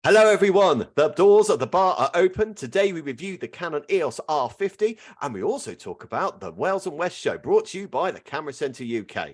Hello everyone, the doors of the bar are open. Today we review the Canon EOS R50 and we also talk about the Wales and West show brought to you by the Camera Centre UK.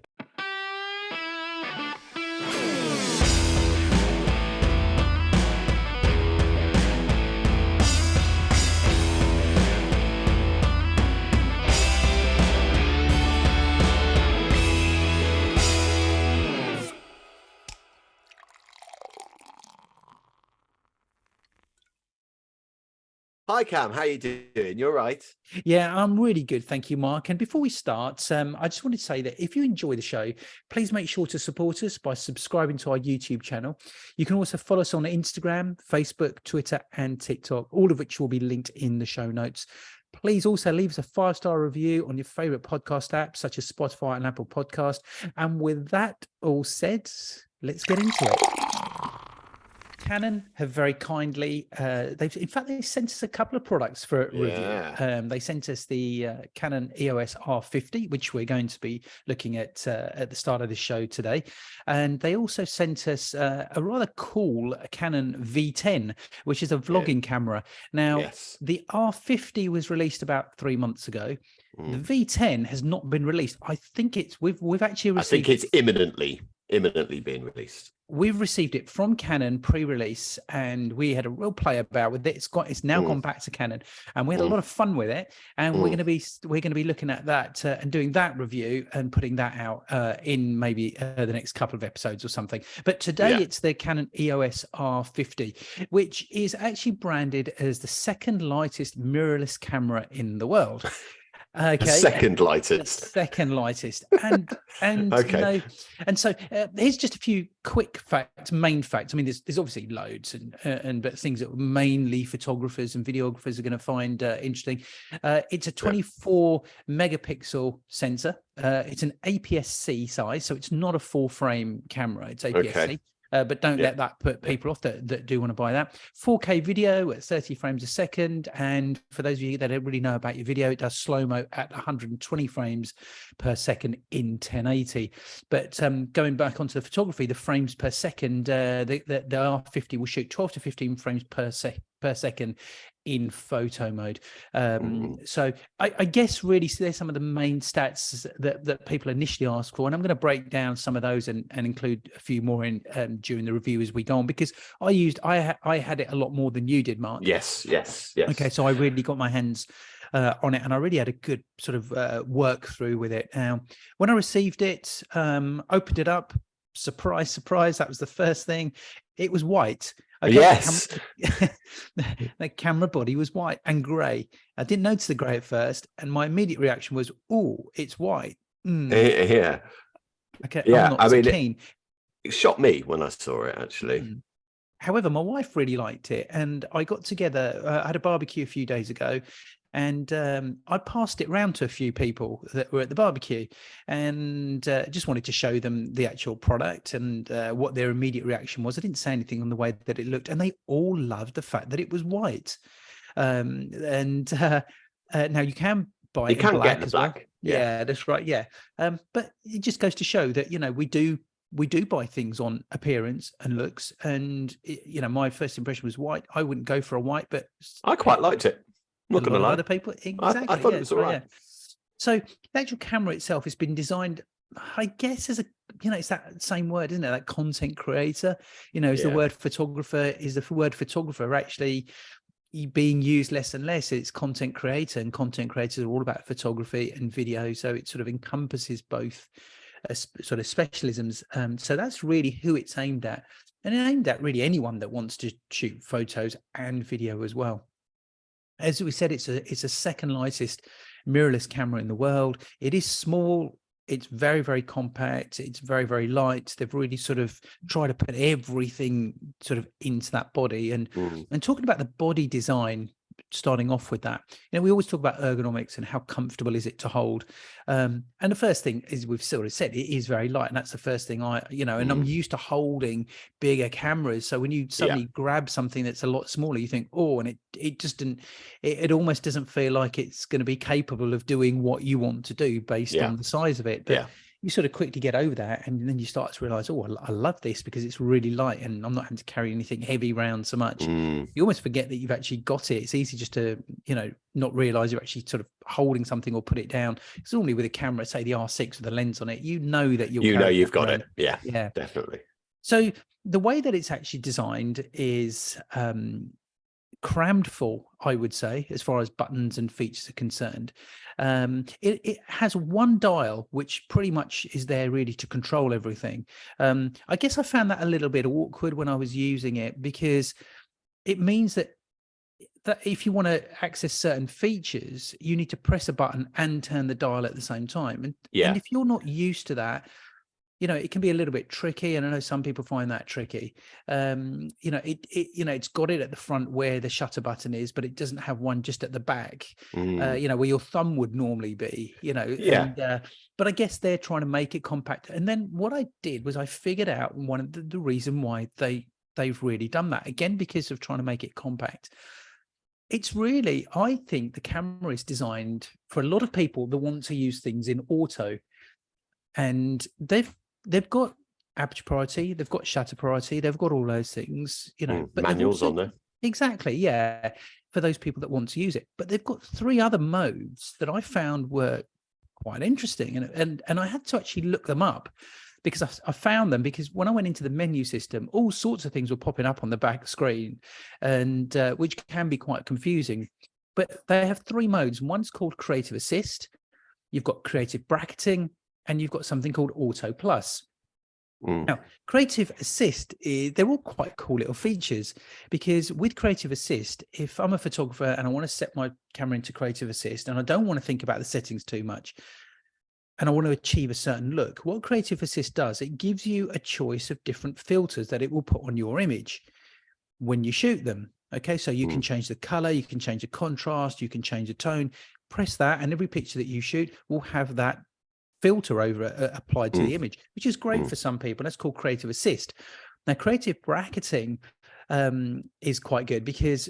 Hi Cam, how you doing? You're right. Yeah, I'm really good. Thank you, Mark. And before we start, I just wanted to say that if you enjoy the show, please make sure to support us by subscribing to our YouTube channel. You can also follow us on Instagram, Facebook, Twitter, and TikTok, all of which will be linked in the show notes. Please also leave us a 5-star review on your favorite podcast apps, such as Spotify and Apple Podcast. And with that all said, let's get into it. Canon have very kindly, they sent us a couple of products for review. They sent us the Canon EOS R50, which we're going to be looking at the start of this show today. And they also sent us a rather cool Canon V10, which is a vlogging camera. Now, the R50 was released about 3 months ago. The V10 has not been released. I think it's we've actually received. I think it's imminently being released. We've received it from Canon pre-release, and we had a real play about with it. It's now gone back to Canon, and we had a lot of fun with it. And we're going to be looking at that and doing that review and putting that out in maybe the next couple of episodes or something. But today it's the Canon EOS R50, which is actually branded as the second lightest mirrorless camera in the world. Okay, second lightest, and okay, and so here's just a few quick main facts. I mean, there's obviously loads, but things that mainly photographers and videographers are going to find interesting. It's a 24 megapixel sensor. It's an APS-C size, so it's not a full frame camera. It's APS-C. Okay. But don't let that put people off that do want to buy that. 4K video at 30 frames a second. And for those of you that don't really know about your video, it does slow-mo at 120 frames per second in 1080. But going back onto the photography, the frames per second, the R50 will shoot 12 to 15 frames per second in photo mode. So I guess really there's some of the main stats that people initially ask for, and I'm going to break down some of those and include a few more in during the review as we go on, because I had it a lot more than you did, Mark. Yes. Okay, so I really got my hands on it, and I really had a good sort of work through with it. When I received it, opened it up, surprise, that was the first thing. It was white. Okay, yes, the camera body was white and grey. I didn't notice the grey at first, and my immediate reaction was, "Oh, it's white." Yeah. Okay. Yeah. I mean, keen. It shocked me when I saw it, actually. However, my wife really liked it, and I got together. I had a barbecue a few days ago, and I passed it round to a few people that were at the barbecue, and just wanted to show them the actual product and what their immediate reaction was. I didn't say anything on the way that it looked, and they all loved the fact that it was white. Now you can buy it in black as well. Yeah, that's right. Yeah, but it just goes to show that we do buy things on appearance and looks, and my first impression was white. I wouldn't go for a white, but I quite liked it. Not gonna lie. Other people, exactly. I thought it was all right. Yeah. So the actual camera itself has been designed, I guess, as a it's that same word, isn't it? Like content creator. Is the word photographer? Is the word photographer actually being used less and less? It's content creator, and content creators are all about photography and video. So it sort of encompasses both sort of specialisms. So that's really who it's aimed at, and it's aimed at really anyone that wants to shoot photos and video as well. As we said, it's a second lightest mirrorless camera in the world. It is small. It's very, very compact. It's very, very light. They've really sort of tried to put everything sort of into that body. And talking about the body design, starting off with that, we always talk about ergonomics and how comfortable is it to hold. And the first thing is, we've sort of said, it is very light, and that's the first thing and I'm used to holding bigger cameras. So when you suddenly grab something that's a lot smaller, you think, oh, and it just didn't, it almost doesn't feel like it's going to be capable of doing what you want to do based on the size of it. But you sort of quickly get over that, and then you start to realize, oh, I love this because it's really light and I'm not having to carry anything heavy around so much. You almost forget that you've actually got it. It's easy just to, not realize you're actually sort of holding something or put it down. It's normally with a camera, say the R6 with a lens on it, that you've got it. Yeah, definitely. So the way that it's actually designed is crammed full, I would say, as far as buttons and features are concerned. It has one dial, which pretty much is there really to control everything. I guess I found that a little bit awkward when I was using it, because it means that if you want to access certain features, you need to press a button and turn the dial at the same time. And if you're not used to that, it can be a little bit tricky, and I know some people find that tricky. It's got it at the front where the shutter button is, but it doesn't have one just at the back, where your thumb would normally be, but I guess they're trying to make it compact. And then what I did was I figured out one of the reason why they've really done that, again, because of trying to make it compact. It's really, I think the camera is designed for a lot of people that want to use things in auto, and they've got aperture priority, they've got shutter priority, they've got all those things, but manuals on there. Exactly, yeah, for those people that want to use it. But they've got 3 other modes that I found were quite interesting, and I had to actually look them up, because I found them because when I went into the menu system, all sorts of things were popping up on the back screen, and which can be quite confusing. But they have 3 modes. One's called Creative Assist, you've got Creative Bracketing, and you've got something called Auto Plus. Now, Creative Assist, they're all quite cool little features, because with Creative Assist, if I'm a photographer and I want to set my camera into Creative Assist and I don't want to think about the settings too much, and I want to achieve a certain look, what Creative Assist does, it gives you a choice of different filters that it will put on your image when you shoot them. Okay, so you can change the color, you can change the contrast, you can change the tone. Press that, and every picture that you shoot will have that filter over applied to the image, which is great for some people. That's called Creative Assist. Now, Creative Bracketing is quite good, because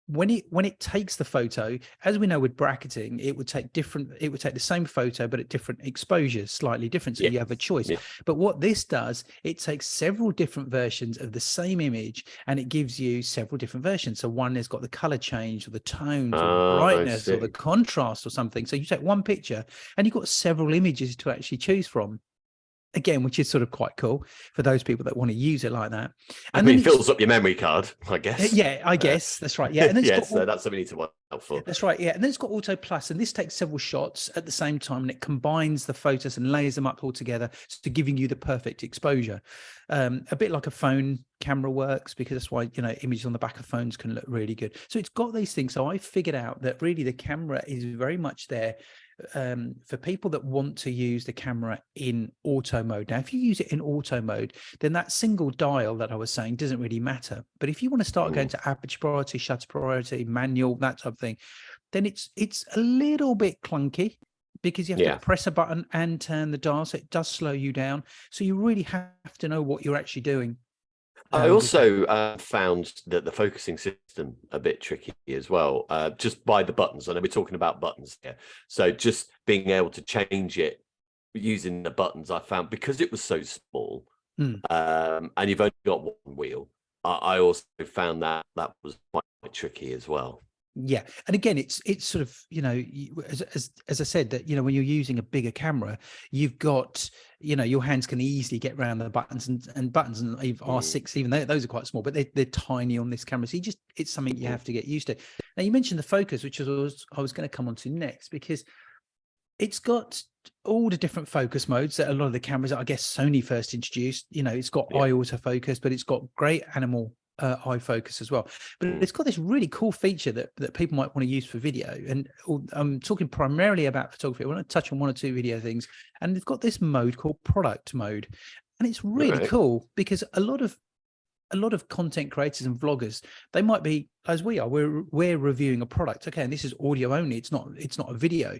when it takes the photo, as we know with bracketing, it would take the same photo but at different exposures, slightly different, so you have a choice. But what this does, it takes several different versions of the same image and it gives you several different versions. So one has got the color change, or the tones, or the brightness, or the contrast, or something. So you take one picture and you've got several images to actually choose from, again, which is sort of quite cool for those people that want to use it like that. And then it fills up your memory card, I guess. Yeah, I guess that's right. Yeah, and then so that's something you need to watch out for. That's right. Yeah, and then it's got Auto Plus, and this takes several shots at the same time, and it combines the photos and layers them up all together, so giving you the perfect exposure. A bit like a phone camera works, because that's why images on the back of phones can look really good. So it's got these things. So I figured out that really the camera is very much there for people that want to use the camera in auto mode. Now, if you use it in auto mode, then that single dial that I was saying doesn't really matter. But if you want to start going to aperture priority, shutter priority, manual, that type of thing, then it's a little bit clunky, because you have to press a button and turn the dial, so it does slow you down. So you really have to know what you're actually doing. I also found that the focusing system a bit tricky as well, just by the buttons. I know we're talking about buttons here. So just being able to change it using the buttons, I found, because it was so small, and you've only got one wheel, I also found that was quite tricky as well. Yeah, and again, it's sort of, as I said, that when you're using a bigger camera, you've got, your hands can easily get around the buttons and buttons, and R6, even though those are quite small, but they're tiny on this camera. So it's something you have to get used to. Now, you mentioned the focus, which I was going to come on to next, because it's got all the different focus modes that a lot of the cameras that I guess Sony first introduced. It's got eye autofocus, but it's got great animal eye focus as well. But it's got this really cool feature that people might want to use for video, and I'm talking primarily about photography. I want to touch on one or two video things, and they've got this mode called product mode, and it's really cool, because a lot of content creators and vloggers, they might be, as we are, we're reviewing a product. Okay, and this is audio only, it's not a video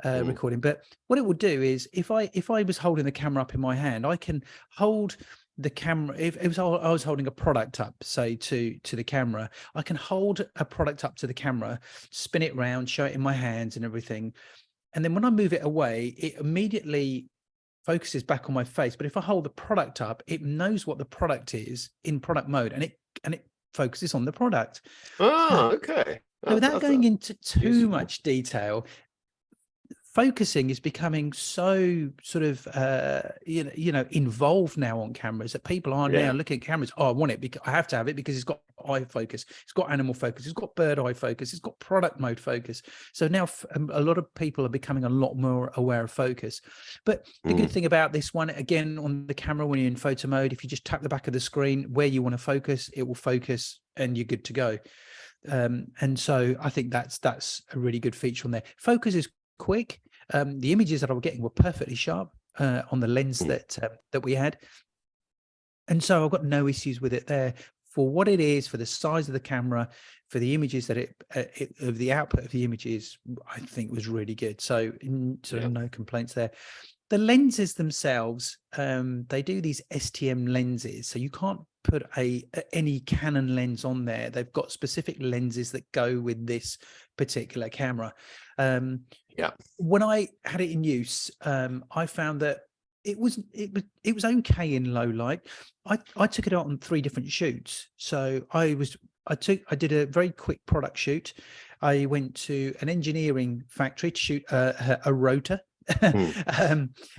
recording. But what it will do is, if I was holding the camera up in my hand, I can hold the camera. If I was holding a product up, say to the camera, I can hold a product up to the camera, spin it around, show it in my hands and everything, and then when I move it away, it immediately focuses back on my face. But if I hold the product up, it knows what the product is in product mode, and it focuses on the product. Oh, okay. So without going into too useful. much detail, focusing is becoming so sort of involved now on cameras that people are now looking at cameras. Oh, I want it because I have to have it because it's got eye focus, it's got animal focus, it's got bird eye focus, it's got product mode focus. So now a lot of people are becoming a lot more aware of focus. But the good thing about this one, again, on the camera, when you're in photo mode, if you just tap the back of the screen where you want to focus, it will focus and you're good to go. And so I think that's a really good feature on there. Focus is quick. The images that I was getting were perfectly sharp on the lens that we had, and so I've got no issues with it there. For what it is, for the size of the camera, for the images that of the output of the images, I think was really good. So no complaints there. The lenses themselves, they do these STM lenses, so you can't put any Canon lens on there. They've got specific lenses that go with this particular camera. When I had it in use, I found that it was okay in low light. I took it out on 3 different shoots. So I did a very quick product shoot. I went to an engineering factory to shoot a rotor for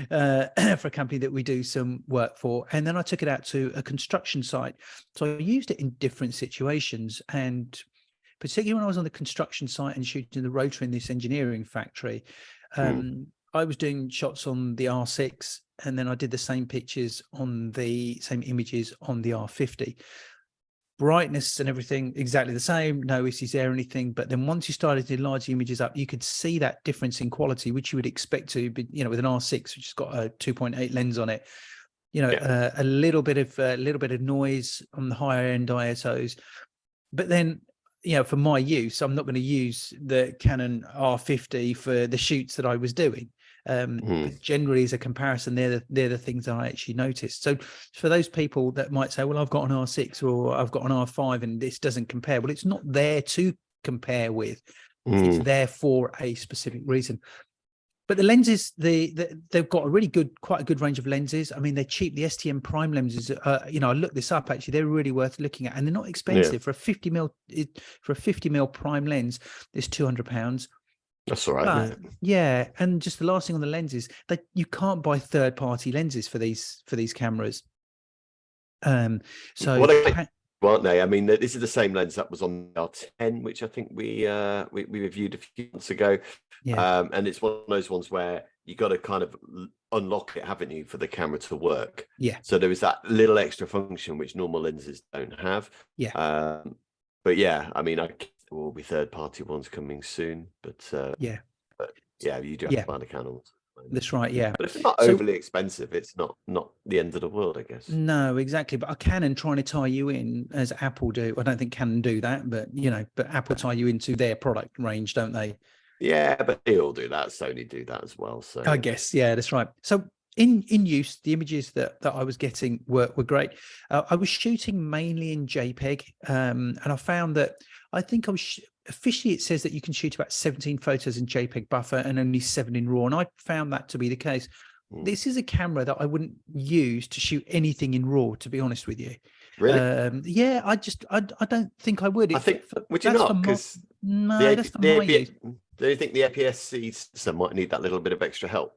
a company that we do some work for, and then I took it out to a construction site. So I used it in different situations, and particularly when I was on the construction site and shooting the rotor in this engineering factory, I was doing shots on the R6, and then I did the same pictures on the same images on the R50. Brightness and everything exactly the same, no issues there or anything. But then once you started to enlarge the images up, you could see that difference in quality, which you would expect to be, with an R6, which has got a 2.8 lens on it. A little bit of noise on the higher end ISOs. But then, for my use, I'm not going to use the Canon R50 for the shoots that I was doing. But generally, as a comparison, they're the things that I actually noticed. So for those people that might say, well, I've got an R6 or I've got an R5 and this doesn't compare, well, it's not there to compare with. It's there for a specific reason. But the lenses, they've got quite a good range of lenses. I mean, they're cheap. The STM prime lenses, I looked this up actually. They're really worth looking at, and they're not expensive. For a 50 mil prime lens, it's £200. That's all right. Yeah, and just the last thing on the lenses, that you can't buy third-party lenses for these cameras. Aren't they? I mean, this is the same lens that was on the R10, which I think we reviewed a few months ago. And it's one of those ones where you got to kind of unlock it, haven't you, for the camera to work? Yeah. So there is that little extra function which normal lenses don't have. Yeah. But yeah, I mean, there will be third-party ones coming soon, but you do have to buy the Canon. That's right, yeah. But if it's not overly expensive, it's not the end of the world, I guess. No, exactly. But a Canon trying to tie you in, as Apple do, I don't think Canon do that, but but Apple tie you into their product range, don't they? Yeah, but they all do that. Sony do that as well. So I guess, yeah, that's right. So in use, the images that I was getting were great. I was shooting mainly in JPEG, and I found that I think officially it says that you can shoot about 17 photos in JPEG buffer and only 7 in RAW, and I found that to be the case. This is a camera that I wouldn't use to shoot anything in RAW, to be honest with you. Really? I don't think I would. Would you not? Because that's for my use. Do you think the APS-C system might need that little bit of extra help?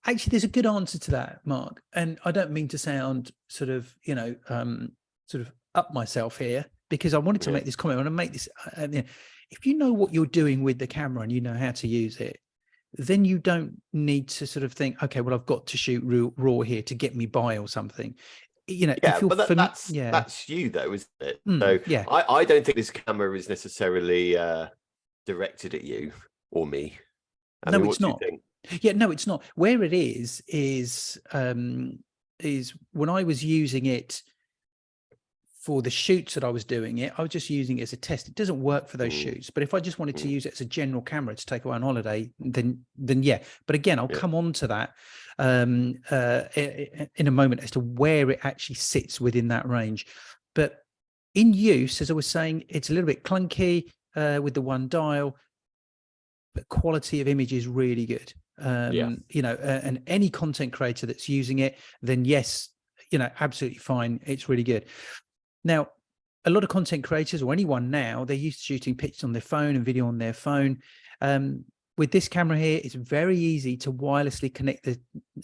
Actually, there's a good answer to that, Mark, and I don't mean to sound sort of up myself here, because I wanted to make this comment. I want to make this. If you know what you're doing with the camera and you know how to use it, then you don't need to sort of think, okay, well, I've got to shoot RAW here to get me by or something. That's you though, isn't it? I don't think this camera is necessarily directed at you or me. No, it's not. Yeah, no, it's not. Where it is when I was using it for the shoots that I was doing I was just using it as a test. It doesn't work for those shoots. But if I just wanted to use it as a general camera to take away on holiday, then yeah. But again, I'll come on to that in a moment as to where it actually sits within that range. But in use, as I was saying, it's a little bit clunky with the one dial, but quality of image is really good. you know, and any content creator that's using it, then yes, you know, absolutely fine. It's really good. Now, a lot of content creators or anyone now, they're used to shooting pictures on their phone and video on their phone. With this camera here, it's very easy to wirelessly connect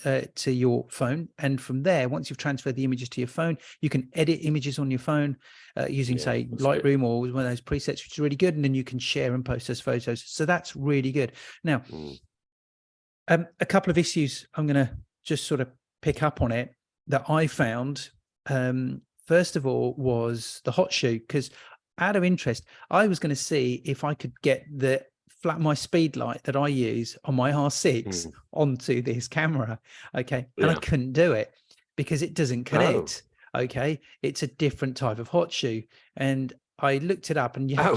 to your phone. And from there, once you've transferred the images to your phone, you can edit images on your phone using, say, Lightroom or one of those presets, which is really good. And then you can share and post those photos. So that's really good. Now, a couple of issues I'm going to just sort of pick up on it that I found. First of all, was the hot shoe, because out of interest, I was going to see if I could get my speed light that I use on my R6 onto this camera. Okay. And I couldn't do it because it doesn't connect. Okay. It's a different type of hot shoe. And I looked it up, and you have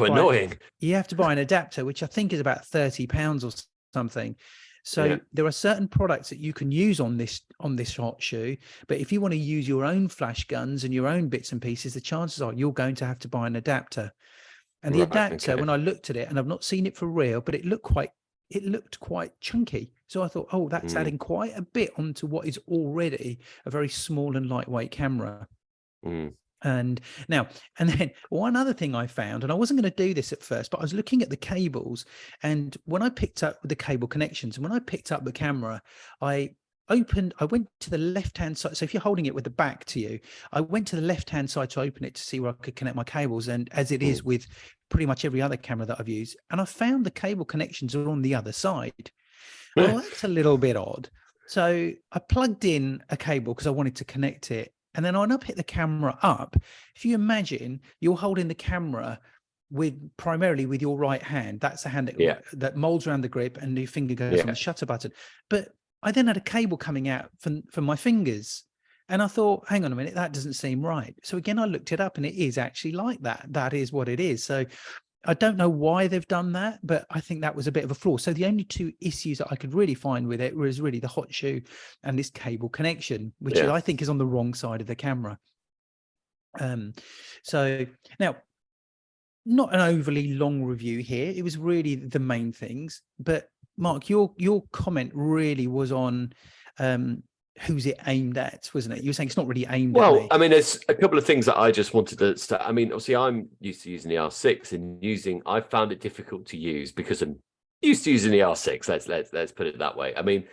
to buy an adapter, which I think is about £30 or something. So there are certain products that you can use on this hot shoe, but if you want to use your own flash guns and your own bits and pieces, the chances are you're going to have to buy an adapter. And the adapter, when I looked at it, and I've not seen it for real, but it looked quite chunky. So I thought, oh, that's adding quite a bit onto what is already a very small and lightweight camera. And then one other thing I found, and I wasn't going to do this at first, but I was looking at the cables, and when I picked up the cable connections, and when I picked up the camera, I went to the left-hand side. So if you're holding it with the back to you, I went to the left-hand side to open it to see where I could connect my cables. And as it is with pretty much every other camera that I've used, and I found the cable connections are on the other side. Well, that's a little bit odd. So I plugged in a cable because I wanted to connect it. And then when I pick the camera up, if you imagine you're holding the camera primarily with your right hand, that's the hand that molds around the grip, and your finger goes on the shutter button. But I then had a cable coming out from my fingers, and I thought, hang on a minute, that doesn't seem right. So again, I looked it up, and it is actually like that. That is what it is. So I don't know why they've done that, but I think that was a bit of a flaw. So the only two issues that I could really find with it was really the hot shoe and this cable connection, which I think is on the wrong side of the camera. So now, not an overly long review here. It was really the main things, but Mark, your comment really was on who's it aimed at, wasn't it? You were saying it's not really aimed at me. I mean, there's a couple of things that I just wanted to start. I mean, obviously, I'm used to using the R6, and I found it difficult to use because I'm used to using the R6. Let's put it that way. I mean,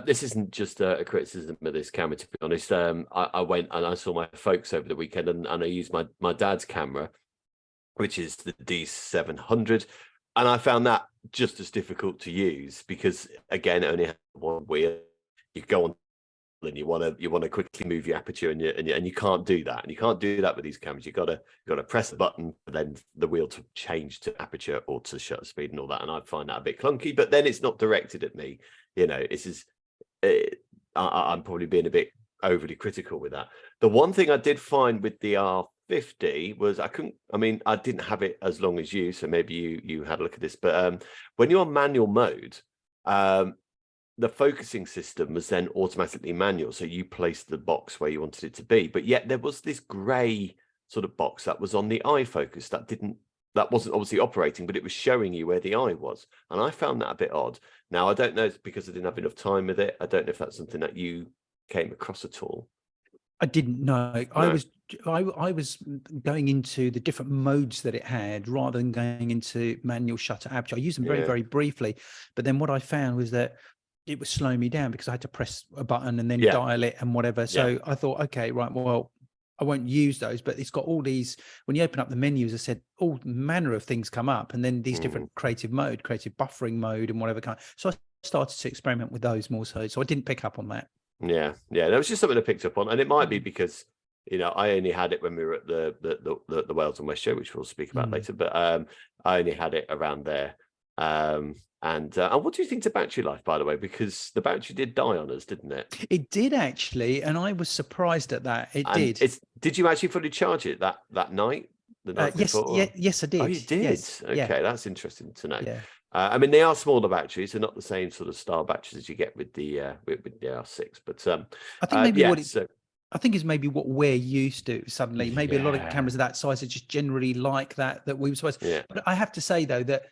this isn't just a criticism of this camera, to be honest. I went and I saw my folks over the weekend, and I used my dad's camera, which is the D700. And I found that just as difficult to use because, again, it only had one wheel. You go on and you want to quickly move your aperture, and you can't do that. And you can't do that with these cameras. You got to press the button, and then the wheel to change to aperture or to shutter speed and all that. And I find that a bit clunky. But then it's not directed at me. You know, I'm probably being a bit overly critical with that. The one thing I did find with the R50 was I didn't have it as long as you, so maybe you had a look at this, but when you're on manual mode, the focusing system was then automatically manual, so you placed the box where you wanted it to be, but yet there was this gray sort of box that was on the eye focus that wasn't obviously operating, but it was showing you where the eye was, and I found that a bit odd. Now, I don't know, it's because I didn't have enough time with it. I don't know if that's something that you came across at all. I didn't know. No. I was going into the different modes that it had rather than going into manual shutter aperture. I used them very, very briefly, but then what I found was that it was slowing me down because I had to press a button and then dial it and whatever. So I thought, okay, right, well, I won't use those, but it's got all these, when you open up the menus, I said all manner of things come up, and then these different creative buffering mode and whatever kind. So I started to experiment with those more so. So I didn't pick up on that. Yeah, that was just something I picked up on, and it might be because I only had it when we were at the Wales and West show, which we'll speak about later. But I only had it around there. And what do you think to battery life, by the way? Because the battery did die on us, didn't it? It did actually, and I was surprised at that. Did you actually fully charge it that night? The night before? Yes, I did. Oh, you did? Yes. Okay, that's interesting to know. Yeah. I mean, they are smaller batteries; they're not the same sort of style batteries as you get with the R6. But I think maybe I think is maybe what we're used to. Suddenly, maybe a lot of cameras of that size are just generally like that we were supposed to. Yeah. But I have to say though that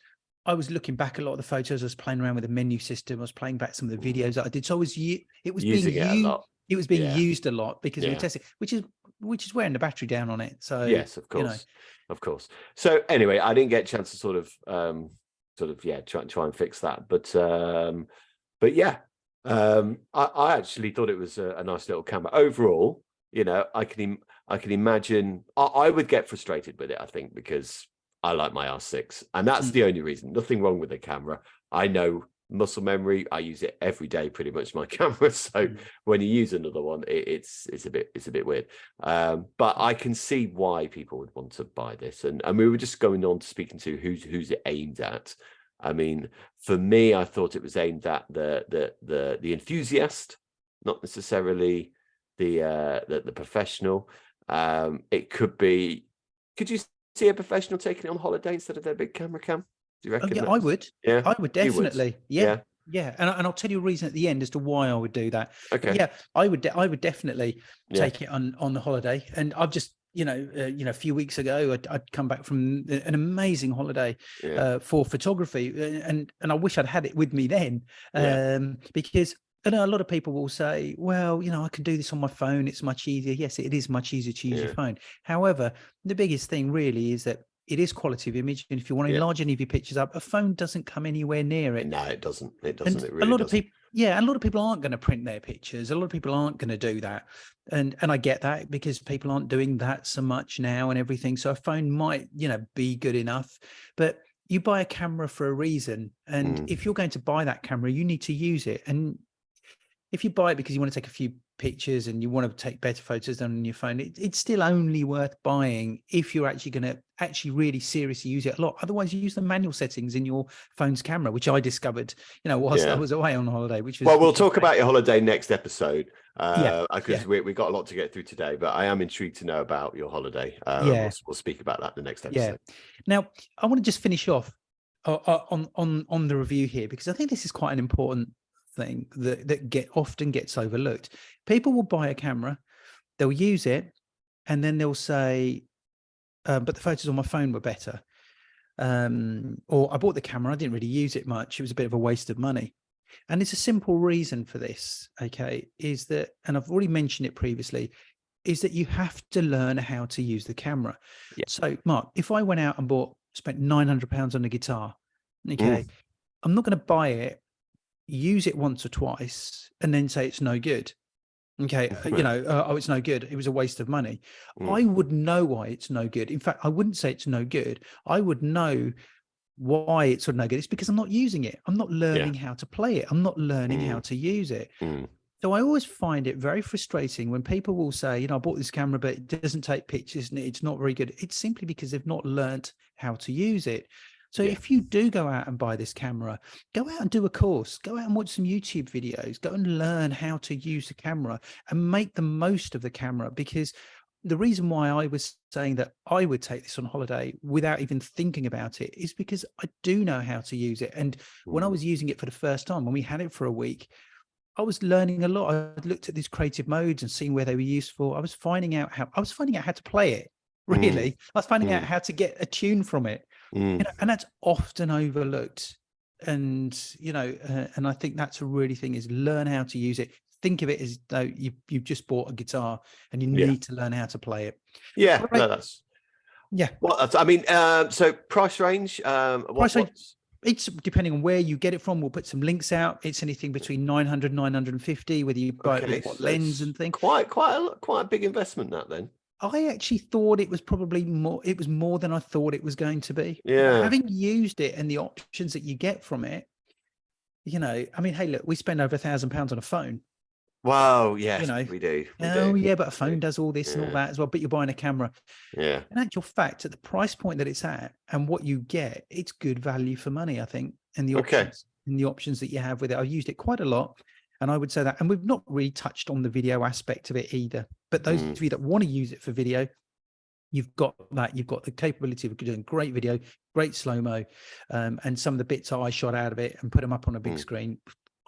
I was looking back a lot of the photos. I was playing around with the menu system. I was playing back some of the videos that I did. So it was using being it a used. lot. It was being used a lot because we were Yeah. testing, which is wearing the battery down on it. So Yes, of course, of course. So anyway, I didn't get a chance to sort of try and fix that, but yeah, I actually thought it was a nice little camera overall. You know, I can imagine I would get frustrated with it, I think, because I like my R6, and that's the only reason. Nothing wrong with the camera. I know muscle memory. I use it every day, pretty much, my camera. So when you use another one, it's a bit weird. But I can see why people would want to buy this, and we were just going on to speaking to who's it aimed at. I mean, for me, I thought it was aimed at the enthusiast, not necessarily the professional. It could be. Could you see a professional taking it on holiday instead of their big camera cam? Do you reckon? Yeah, I would. Yeah, I would definitely. Would. Yeah. And I'll tell you a reason at the end as to why I would do that. Okay. But yeah, I would definitely take it on the holiday. And I've just, a few weeks ago, I'd come back from an amazing holiday for photography, and I wish I'd had it with me then, because I know a lot of people will say, well, I can do this on my phone. It's much easier. Yes, it is much easier to use your phone. However, the biggest thing really is that it is quality of image. And if you want to enlarge any of your pictures up, a phone doesn't come anywhere near it. No, it doesn't. It And doesn't. It really a lot of doesn't. people, and a lot of people aren't going to print their pictures. A lot of people aren't going to do that. And I get that, because people aren't doing that so much now and everything. So a phone might, be good enough, but you buy a camera for a reason. And if you're going to buy that camera, you need to use it. And if you buy it because you want to take a few pictures and you want to take better photos than on your phone, it's still only worth buying if you're actually going to really seriously use it a lot. Otherwise, you use the manual settings in your phone's camera, which I discovered, whilst I was away on holiday. We'll talk about your holiday next episode. Because we got a lot to get through today, but I am intrigued to know about your holiday. We'll speak about that in the next episode. Now, I want to just finish off on the review here, because I think this is quite an important thing that often gets overlooked. People will buy a camera, they'll use it, and then they'll say, but the photos on my phone were better. Or I bought the camera, I didn't really use it much. It was a bit of a waste of money. And it's a simple reason for this, okay, is that, and I've already mentioned it previously, is that you have to learn how to use the camera. So, Mark, if I went out and spent £900 on a guitar, okay, I'm not going to buy it, use it once or twice, and then say it's no good. Okay, it's no good. It was a waste of money. I would know why it's no good. In fact, I wouldn't say it's no good. I would know why it's sort of no good. It's because I'm not using it. I'm not learning how to play it. I'm not learning how to use it. So I always find it very frustrating when people will say, I bought this camera, but it doesn't take pictures and it's not very good. It's simply because they've not learned how to use it. So if you do go out and buy this camera, go out and do a course, go out and watch some YouTube videos, go and learn how to use the camera and make the most of the camera. Because the reason why I was saying that I would take this on holiday without even thinking about it is because I do know how to use it. And when I was using it for the first time, when we had it for a week, I was learning a lot. I looked at these creative modes and seeing where they were useful. I was finding out how to play it. Really, I was finding out how to get a tune from it. And that's often overlooked. And and I think that's a really thing, is learn how to use it. Think of it as though you've just bought a guitar and you need to learn how to play it. Well, I mean, so price range. Price range. It's depending on where you get it from. We'll put some links out. It's anything between 900, 950, whether you buy it with what lens and things. Quite a big investment, that then. I actually thought it was probably more. It was more than I thought it was going to be. Yeah. Having used it and the options that you get from it, I mean, hey, look, we spend over £1,000 on a phone. Wow. Yes, we do. But a phone does all this and all that as well. But you're buying a camera. Yeah. In actual fact, at the price point that it's at and what you get, it's good value for money, I think. And the options that you have with it, I've used it quite a lot. And I would say that, and we've not really touched on the video aspect of it either. But those of you that want to use it for video, you've got that. You've got the capability of doing great video, great slow-mo, and some of the bits I shot out of it and put them up on a big screen.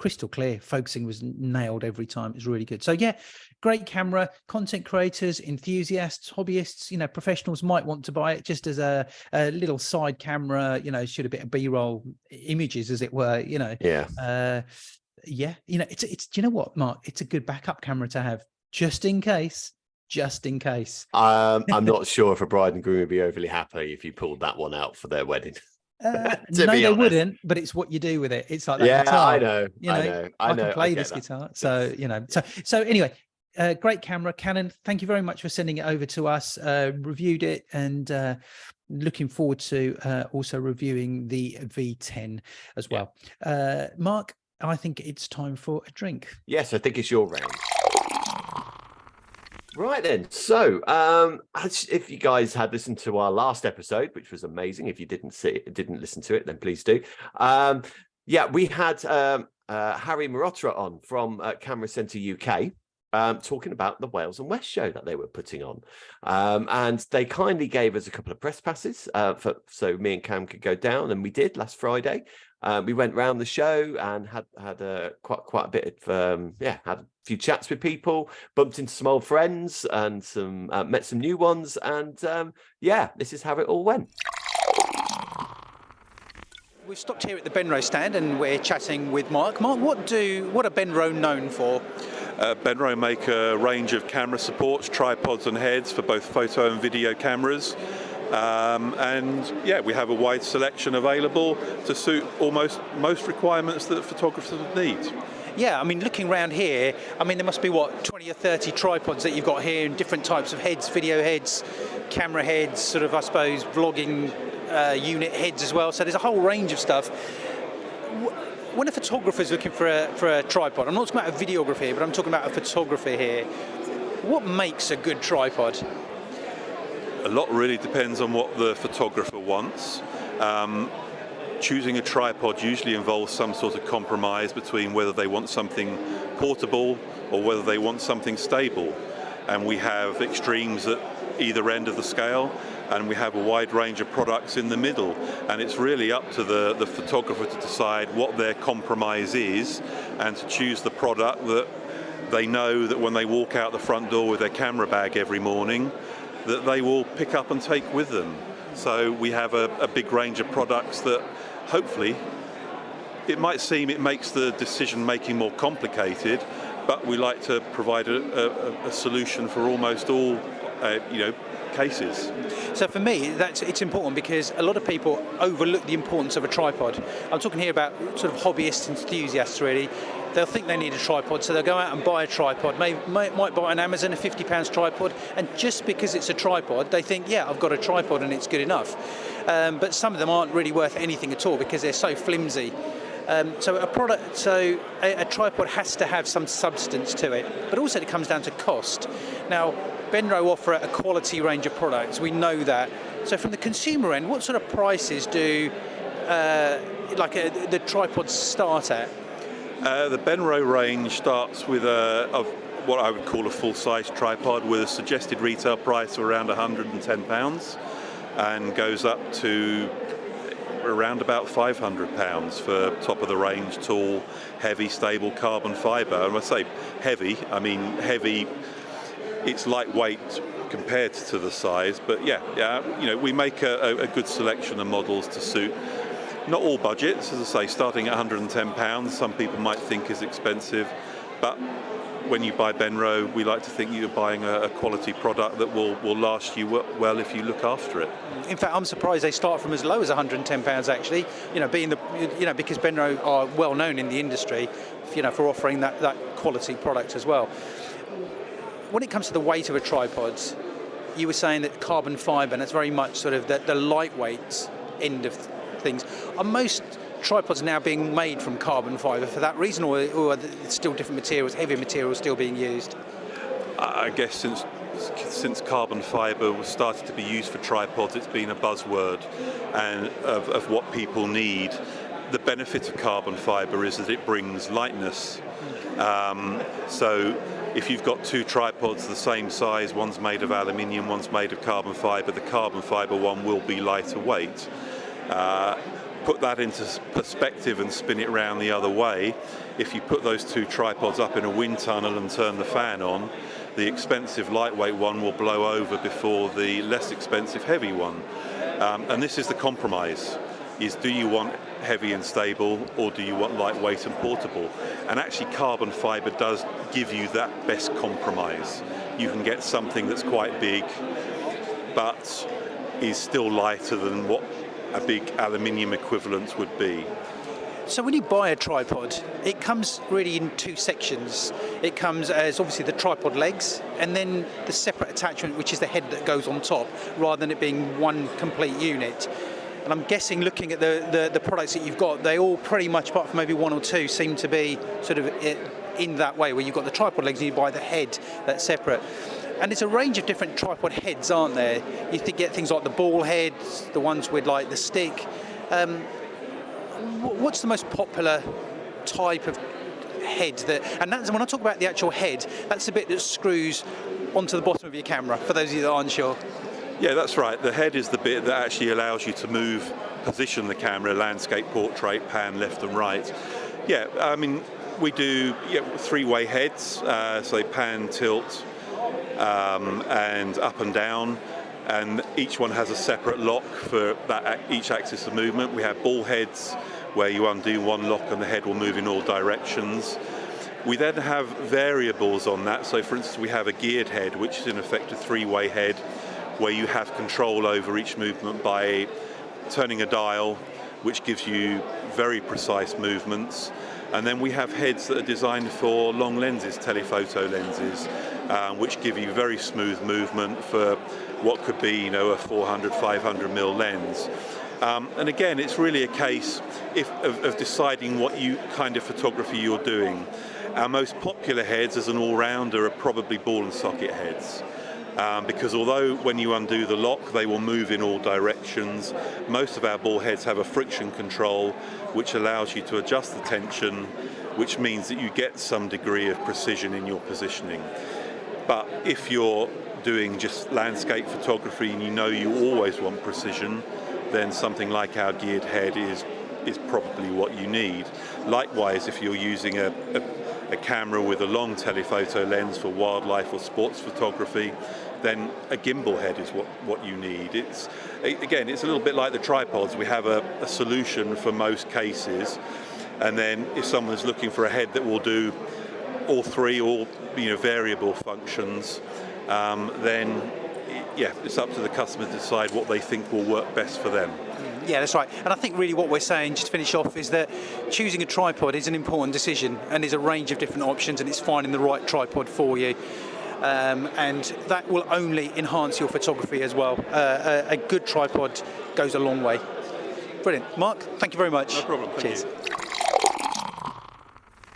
crystal clear. Focusing was nailed every time. It was really good. So yeah, great camera. Content creators, enthusiasts, hobbyists, professionals might want to buy it just as a little side camera, shoot a bit of B-roll images, as it were, Yeah. It's do you know what, Mark? It's a good backup camera to have just in case. I'm not sure if a bride and groom would be overly happy if you pulled that one out for their wedding. No, they wouldn't, but it's what you do with it. It's like that guitar. I can play this guitar. So, so anyway, great camera, Canon. Thank you very much for sending it over to us. Reviewed it, and looking forward to also reviewing the V10 as well. Mark, I think it's time for a drink. Yes, I think it's your round. Right then, so if you guys had listened to our last episode, which was amazing, if you didn't listen to it, then please do. We had Harry Marotra on from Camera Centre UK, talking about the Wales and West show that they were putting on, and they kindly gave us a couple of press passes so me and Cam could go down, and we did last Friday. We went round the show and had quite a bit of had a few chats with people, bumped into some old friends, and met some new ones, and this is how it all went. We've stopped here at the Benro stand and we're chatting with Mark. Mark, what are Benro known for? Benro make a range of camera supports, tripods and heads for both photo and video cameras. We have a wide selection available to suit almost most requirements that photographers need. Yeah, I mean, looking around here, there must be, 20 or 30 tripods that you've got here, in different types of heads, video heads, camera heads, sort of, I suppose, vlogging unit heads as well. So there's a whole range of stuff. When a photographer's looking for a tripod, I'm not talking about a videographer here, but I'm talking about a photographer here, what makes a good tripod? A lot really depends on what the photographer wants. Choosing a tripod usually involves some sort of compromise between whether they want something portable or whether they want something stable. And we have extremes at either end of the scale, and we have a wide range of products in the middle. And it's really up to the photographer to decide what their compromise is, and to choose the product that they know that when they walk out the front door with their camera bag every morning, that they will pick up and take with them. So we have a big range of products that hopefully, it might seem it makes the decision making more complicated, but we like to provide a solution for almost all cases. So for me, it's important because a lot of people overlook the importance of a tripod. I'm talking here about sort of hobbyists, enthusiasts really. They'll think they need a tripod, so they'll go out and buy a tripod, might buy on Amazon a £50 tripod, and just because it's a tripod, they think, yeah, I've got a tripod and it's good enough. But some of them aren't really worth anything at all because they're so flimsy. So a tripod has to have some substance to it, but also it comes down to cost. Now, Benro offer a quality range of products, we know that. So from the consumer end, what sort of prices do the tripods start at? The Benro range starts with what I would call a full-size tripod with a suggested retail price of around £110 and goes up to around about £500 for top-of-the-range, tall, heavy, stable carbon fibre. And when I say heavy, I mean heavy, it's lightweight compared to the size, but we make a good selection of models to suit not all budgets, as I say, starting at £110, some people might think is expensive, but when you buy Benro, we like to think you're buying a quality product that will last you well if you look after it. In fact, I'm surprised they start from as low as £110 actually, because Benro are well known in the industry, for offering that quality product as well. When it comes to the weight of a tripod, you were saying that carbon fibre, and it's very much sort of the lightweight end of things. Are most tripods now being made from carbon fibre for that reason, or are there still different materials, heavier materials still being used? I guess since carbon fibre started to be used for tripods, it's been a buzzword and of what people need. The benefit of carbon fibre is that it brings lightness. So if you've got two tripods the same size, one's made of aluminium, one's made of carbon fibre, the carbon fibre one will be lighter weight. put that into perspective and spin it around the other way, if you put those two tripods up in a wind tunnel and turn the fan on, the expensive lightweight one will blow over before the less expensive heavy one. And this is the compromise, is do you want heavy and stable, or do you want lightweight and portable? And actually carbon fibre does give you that best compromise. You can get something that's quite big, but is still lighter than what a big aluminium equivalent would be. So when you buy a tripod, it comes really in two sections. It comes as obviously the tripod legs, and then the separate attachment, which is the head that goes on top, rather than it being one complete unit. And I'm guessing, looking at the products that you've got, they all pretty much, apart from maybe one or two, seem to be sort of in that way, where you've got the tripod legs and you buy the head that's separate. And it's a range of different tripod heads, aren't there? You get things like the ball heads, the ones with like the stick. What's the most popular type of head that, and that's when I talk about the actual head, that's the bit that screws onto the bottom of your camera, for those of you that aren't sure. Yeah, that's right. The head is the bit that actually allows you to move, position the camera, landscape, portrait, pan left and right. Yeah, I mean, we do three-way heads, so they pan, tilt, and up and down, and each one has a separate lock for that each axis of movement. We have ball heads where you undo one lock and the head will move in all directions. We then have variables on that. So for instance, we have a geared head, which is in effect a three-way head where you have control over each movement by turning a dial, which gives you very precise movements. And then we have heads that are designed for long lenses, telephoto lenses, which give you very smooth movement for what could be, a 400, 500 mil lens. And again, it's really a case of deciding what kind of photography you're doing. Our most popular heads as an all-rounder are probably ball and socket heads. Because although when you undo the lock they will move in all directions, most of our ball heads have a friction control which allows you to adjust the tension, which means that you get some degree of precision in your positioning. But if you're doing just landscape photography and you always want precision, then something like our geared head is probably what you need. Likewise, if you're using a camera with a long telephoto lens for wildlife or sports photography, then a gimbal head is what you need. It's a little bit like the tripods. We have a solution for most cases, and then if someone's looking for a head that will do all three, variable functions, then it's up to the customer to decide what they think will work best for them. Yeah, that's right. And I think really what we're saying, just to finish off, is that choosing a tripod is an important decision, and there's a range of different options, and it's finding the right tripod for you. And that will only enhance your photography as well. A good tripod goes a long way. Brilliant. Mark, thank you very much. No problem. Cheers.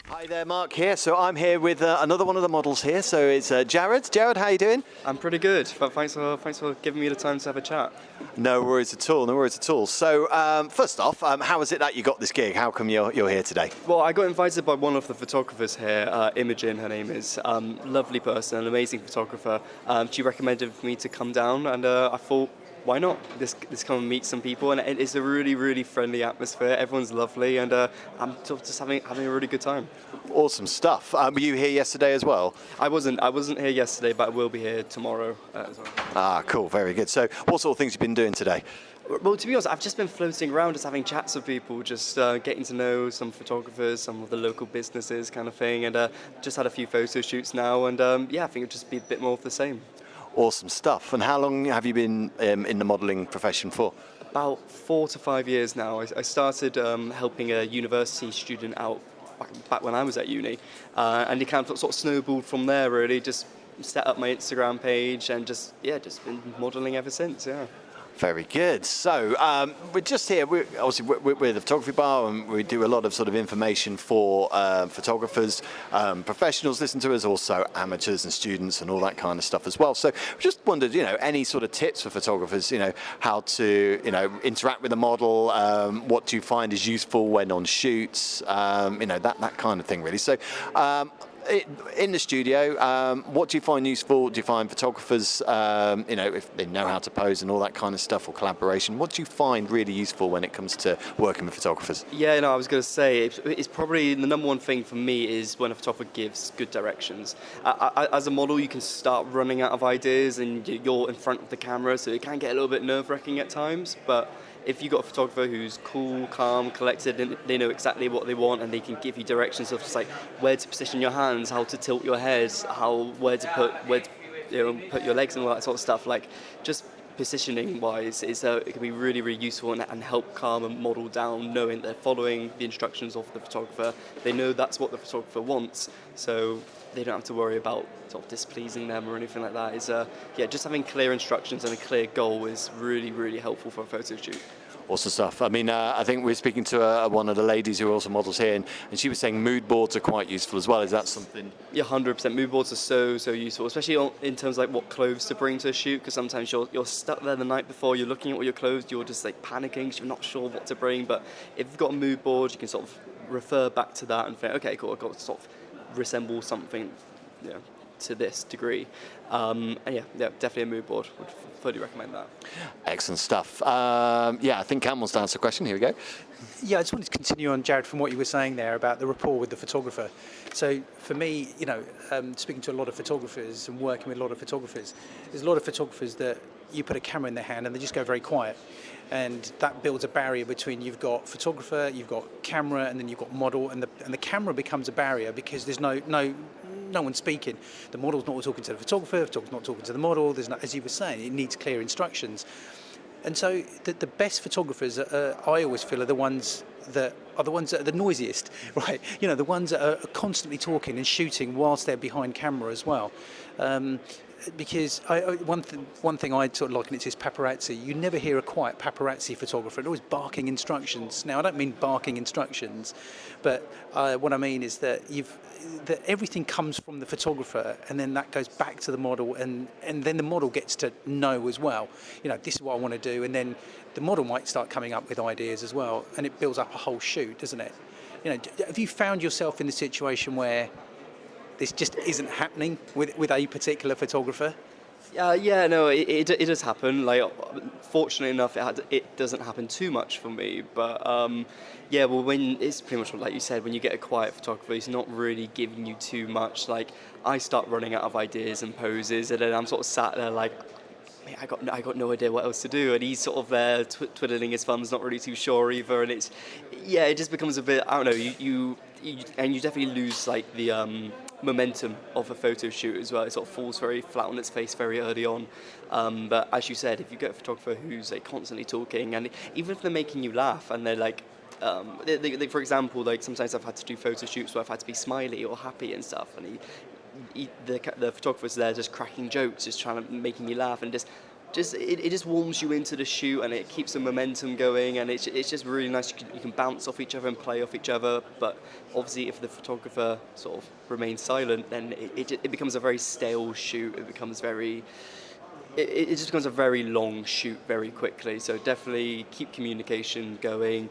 Hi there, Mark here. So I'm here with another one of the models here. So it's Jared. Jared, how are you doing? I'm pretty good, but thanks for giving me the time to have a chat. No worries at all, no worries at all. So first off, how is it that you got this gig? How come you're here today? Well, I got invited by one of the photographers here, Imogen, her name is. Lovely person, an amazing photographer. She recommended me to come down, and I thought, why not? Just come and meet some people, and it's a really, really friendly atmosphere. Everyone's lovely, and I'm just having a really good time. Awesome stuff. Were you here yesterday as well? I wasn't here yesterday, but I will be here tomorrow as well. Ah, cool, very good. So what sort of things have you been doing today? Well, to be honest, I've just been floating around, just having chats with people, just getting to know some photographers, some of the local businesses kind of thing, and just had a few photo shoots now, and I think it'll just be a bit more of the same. Awesome stuff. And how long have you been in the modelling profession for? About 4 to 5 years now. I started helping a university student out back when I was at uni, and it kind of sort of snowballed from there, really. Just set up my Instagram page and just been modelling ever since, yeah. Very good. So we're just here. We're the photography bar, and we do a lot of sort of information for photographers, professionals listen to us, also amateurs and students and all that kind of stuff as well. So we just wondered, any sort of tips for photographers, how to, interact with a model, what do you find is useful when on shoots, that kind of thing, really. So in the studio, what do you find useful? Do you find photographers, if they know how to pose and all that kind of stuff, or collaboration, what do you find really useful when it comes to working with photographers? Yeah, no, I was going to say, it's probably the number one thing for me is when a photographer gives good directions. As a model, you can start running out of ideas and you're in front of the camera, so it can get a little bit nerve-wracking at times, but if you've got a photographer who's cool, calm, collected, and they know exactly what they want, and they can give you directions of just like where to position your hands, how to tilt your head, where to put your legs and all that sort of stuff. Like, just positioning-wise, it can be really, really useful and help calm a model down, knowing they're following the instructions of the photographer. They know that's what the photographer wants, so they don't have to worry about sort of displeasing them or anything like that. Just having clear instructions and a clear goal is really, really helpful for a photo shoot. Awesome stuff. I mean, I think we're speaking to one of the ladies who are also models here, and she was saying mood boards are quite useful as well. Is that something? Yeah, 100%. Mood boards are so useful, especially in terms of like what clothes to bring to a shoot, because sometimes you're stuck there the night before, you're looking at all your clothes, you're just like panicking, so you're not sure what to bring. But if you've got a mood board, you can sort of refer back to that and think, okay, cool, I've got to sort of resemble something, to this degree. Definitely a mood board. Would fully recommend that. Excellent stuff. I think Cam wants to answer a question. Here we go. Yeah, I just wanted to continue on, Jared, from what you were saying there about the rapport with the photographer. So for me, speaking to a lot of photographers and working with a lot of photographers, there's a lot of photographers that you put a camera in their hand and they just go very quiet. And that builds a barrier between you've got photographer, you've got camera, and then you've got model, and the camera becomes a barrier because there's no one speaking. The model's not talking to the photographer, the photographer's not talking to the model. There's not, as you were saying, it needs clear instructions. And so the best photographers, I always feel, are the ones that are the noisiest, right? The ones that are constantly talking and shooting whilst they're behind camera as well. Because one thing I sort of liken it to is paparazzi. You never hear a quiet paparazzi photographer. They're always barking instructions. Now, I don't mean barking instructions, but what I mean is that that everything comes from the photographer, and then that goes back to the model, and then the model gets to know as well. This is what I want to do, and then the model might start coming up with ideas as well, and it builds up a whole shoot, doesn't it? Have you found yourself in the situation where this just isn't happening with a particular photographer? It does happen. Like, fortunately enough, it doesn't happen too much for me. But when it's pretty much like you said, when you get a quiet photographer, he's not really giving you too much. Like, I start running out of ideas and poses, and then I'm sort of sat there like, I got no idea what else to do, and he's sort of there twiddling his thumbs, not really too sure either. And it just becomes a bit, I don't know, you definitely lose like the momentum of a photo shoot as well. It sort of falls very flat on its face very early on. But as you said, if you get a photographer who's like constantly talking, and even if they're making you laugh, and they're like, for example, like sometimes I've had to do photo shoots where I've had to be smiley or happy and stuff, and the photographer's there just cracking jokes, just trying to making me laugh, and it just warms you into the shoot, and it keeps the momentum going, and it's just really nice. You can bounce off each other and play off each other. But obviously, if the photographer sort of remains silent, then it becomes a very stale shoot. It just becomes a very long shoot very quickly. So definitely keep communication going.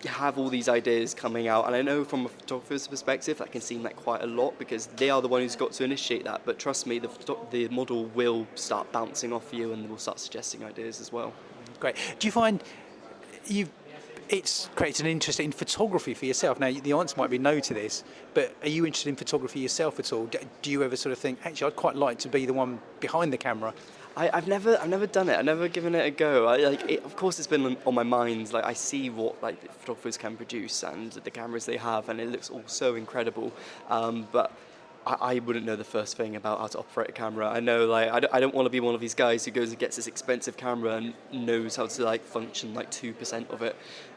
Have all these ideas coming out, and I know from a photographer's perspective that can seem like quite a lot because they are the one who's got to initiate that, but trust me, the model will start bouncing off you and will start suggesting ideas as well. Great. Do you find it's created an interest in photography for yourself? Now, the answer might be no to this, but are you interested in photography yourself at all? Do you ever sort of think, actually, I'd quite like to be the one behind the camera? I've never done it. I've never given it a go. Of course, it's been on my mind. Like, I see what like photographers can produce and the cameras they have, and it looks all so incredible. But I wouldn't know the first thing about how to operate a camera. I know, like, I don't want to be one of these guys who goes and gets this expensive camera and knows how to like function like 2% of it.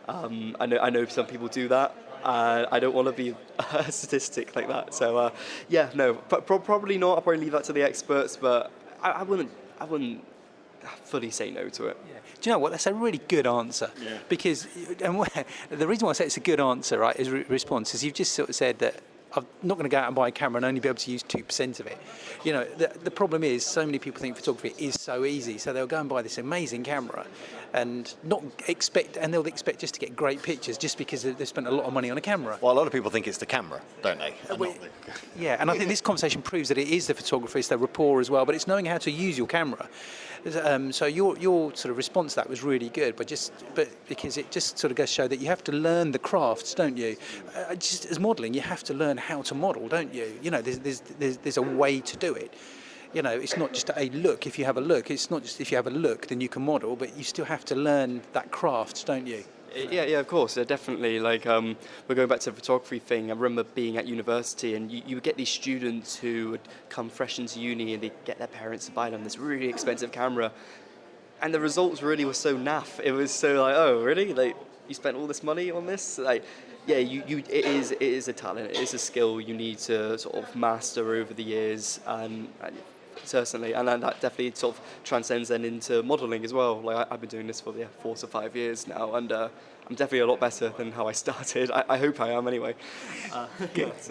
I know some people do that. I don't want to be a statistic like that. So probably not. I'll probably leave that to the experts. But I wouldn't fully say no to it. Yeah. Do you know what? That's a really good answer. Yeah. Because the reason why I say it's a good answer, right, is response is you've just sort of said that I'm not going to go out and buy a camera and only be able to use 2% of it. You know, the problem is so many people think photography is so easy, so they'll go and buy this amazing camera and they'll expect just to get great pictures just because they've spent a lot of money on a camera. Well, a lot of people think it's the camera, don't they? Yeah, and I think this conversation proves that it is the photography, it's the rapport as well, but it's knowing how to use your camera. So your sort of response to that was really good, but because it just sort of goes to show that you have to learn the crafts, don't you? Just as modelling, you have to learn how to model, don't you? You know, there's a way to do it. You know, it's not just a look. If you have a look, it's not just if you have a look, then you can model, but you still have to learn that craft, don't you? Yeah, of course, definitely. Like, we're going back to the photography thing. I remember being at university, and you would get these students who would come fresh into uni, and they get their parents to buy them this really expensive camera, and the results really were so naff. It was so like, oh, really? Like, you spent all this money on this? Like, yeah, it is a talent. It is a skill you need to sort of master over the years, and certainly, and that definitely sort of transcends then into modelling as well. Like, I've been doing this for 4 to 5 years now, and I'm definitely a lot better than how I started. I hope I am anyway.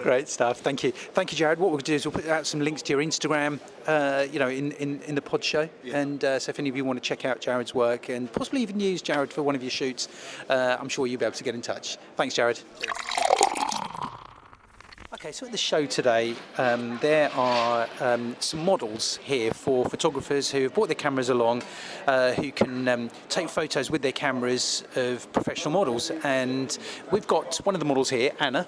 Great stuff. Thank you, Jared. What we'll do is we'll put out some links to your Instagram, in the pod show, and so if any of you want to check out Jared's work and possibly even use Jared for one of your shoots, I'm sure you'll be able to get in touch. Thanks, Jared. Okay, so at the show today, there are some models here for photographers who have brought their cameras along, who can take photos with their cameras of professional models. And we've got one of the models here, Anna,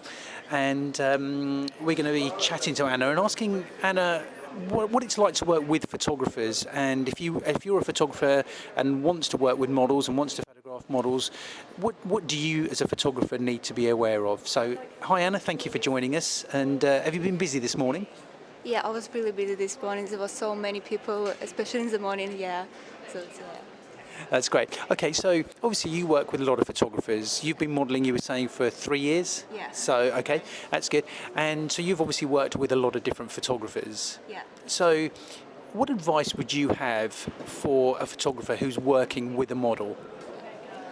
and we're going to be chatting to Anna and asking Anna what it's like to work with photographers, and if you're a photographer and wants to work with models and wants to photograph models, what do you as a photographer need to be aware of? So, hi Anna, thank you for joining us. And have you been busy this morning? Yeah, I was really busy this morning. There were so many people, especially in the morning. Yeah, so That's great. Okay, so obviously you work with a lot of photographers. You've been modelling, you were saying, for 3 years? Yeah. So, okay, that's good. And so you've obviously worked with a lot of different photographers. Yeah. So what advice would you have for a photographer who's working with a model?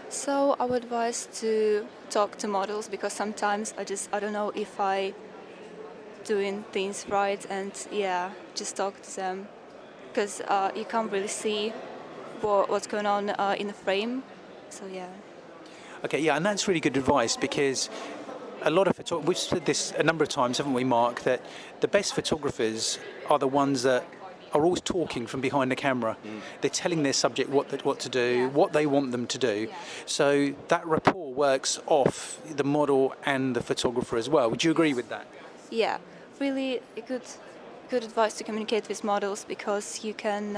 So I would advise to talk to models, because sometimes I don't know if I doing things right, and just talk to them, because you can't really see what's going on in the frame. So yeah. Okay, yeah, and that's really good advice, because a lot of we've said this a number of times, haven't we, Mark, that the best photographers are the ones that are always talking from behind the camera. They're telling their subject what to do, what they want them to do. So that rapport works off the model and the photographer as well. Would you agree with that? Yeah, really a good advice to communicate with models, because you can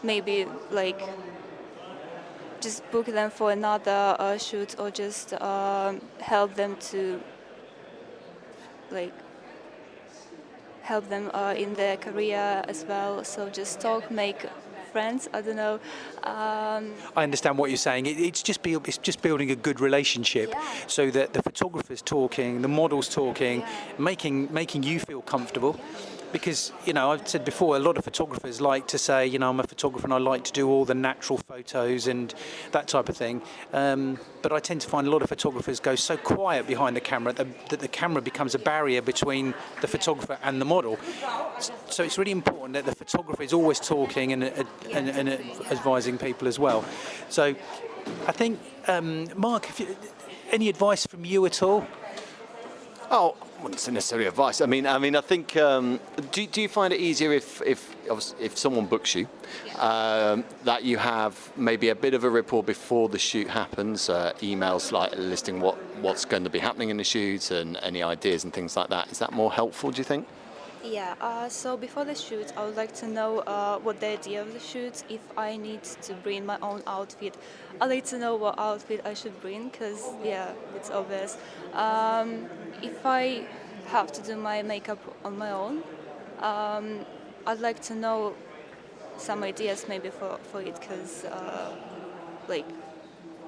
maybe like just book them for another shoot, or just help them in their career as well. So just talk, make friends. I don't know. I understand what you're saying. It's just building a good relationship, so that the photographer's talking, the model's talking, making you feel comfortable. Because, I've said before, a lot of photographers like to say, I'm a photographer and I like to do all the natural photos and that type of thing. But I tend to find a lot of photographers go so quiet behind the camera that the camera becomes a barrier between the photographer and the model. So it's really important that the photographer is always talking and advising people as well. So I think, Mark, any advice from you at all? Oh, I wouldn't say necessarily advice. I mean, I think. Do you find it easier if someone books you, that you have maybe a bit of a rapport before the shoot happens, emails like listing what's going to be happening in the shoot and any ideas and things like that? Is that more helpful, do you think? Yeah, so before the shoot, I would like to know what the idea of the shoot. If I need to bring my own outfit, I'd like to know what outfit I should bring, because, it's obvious. If I have to do my makeup on my own, I'd like to know some ideas maybe for it, because,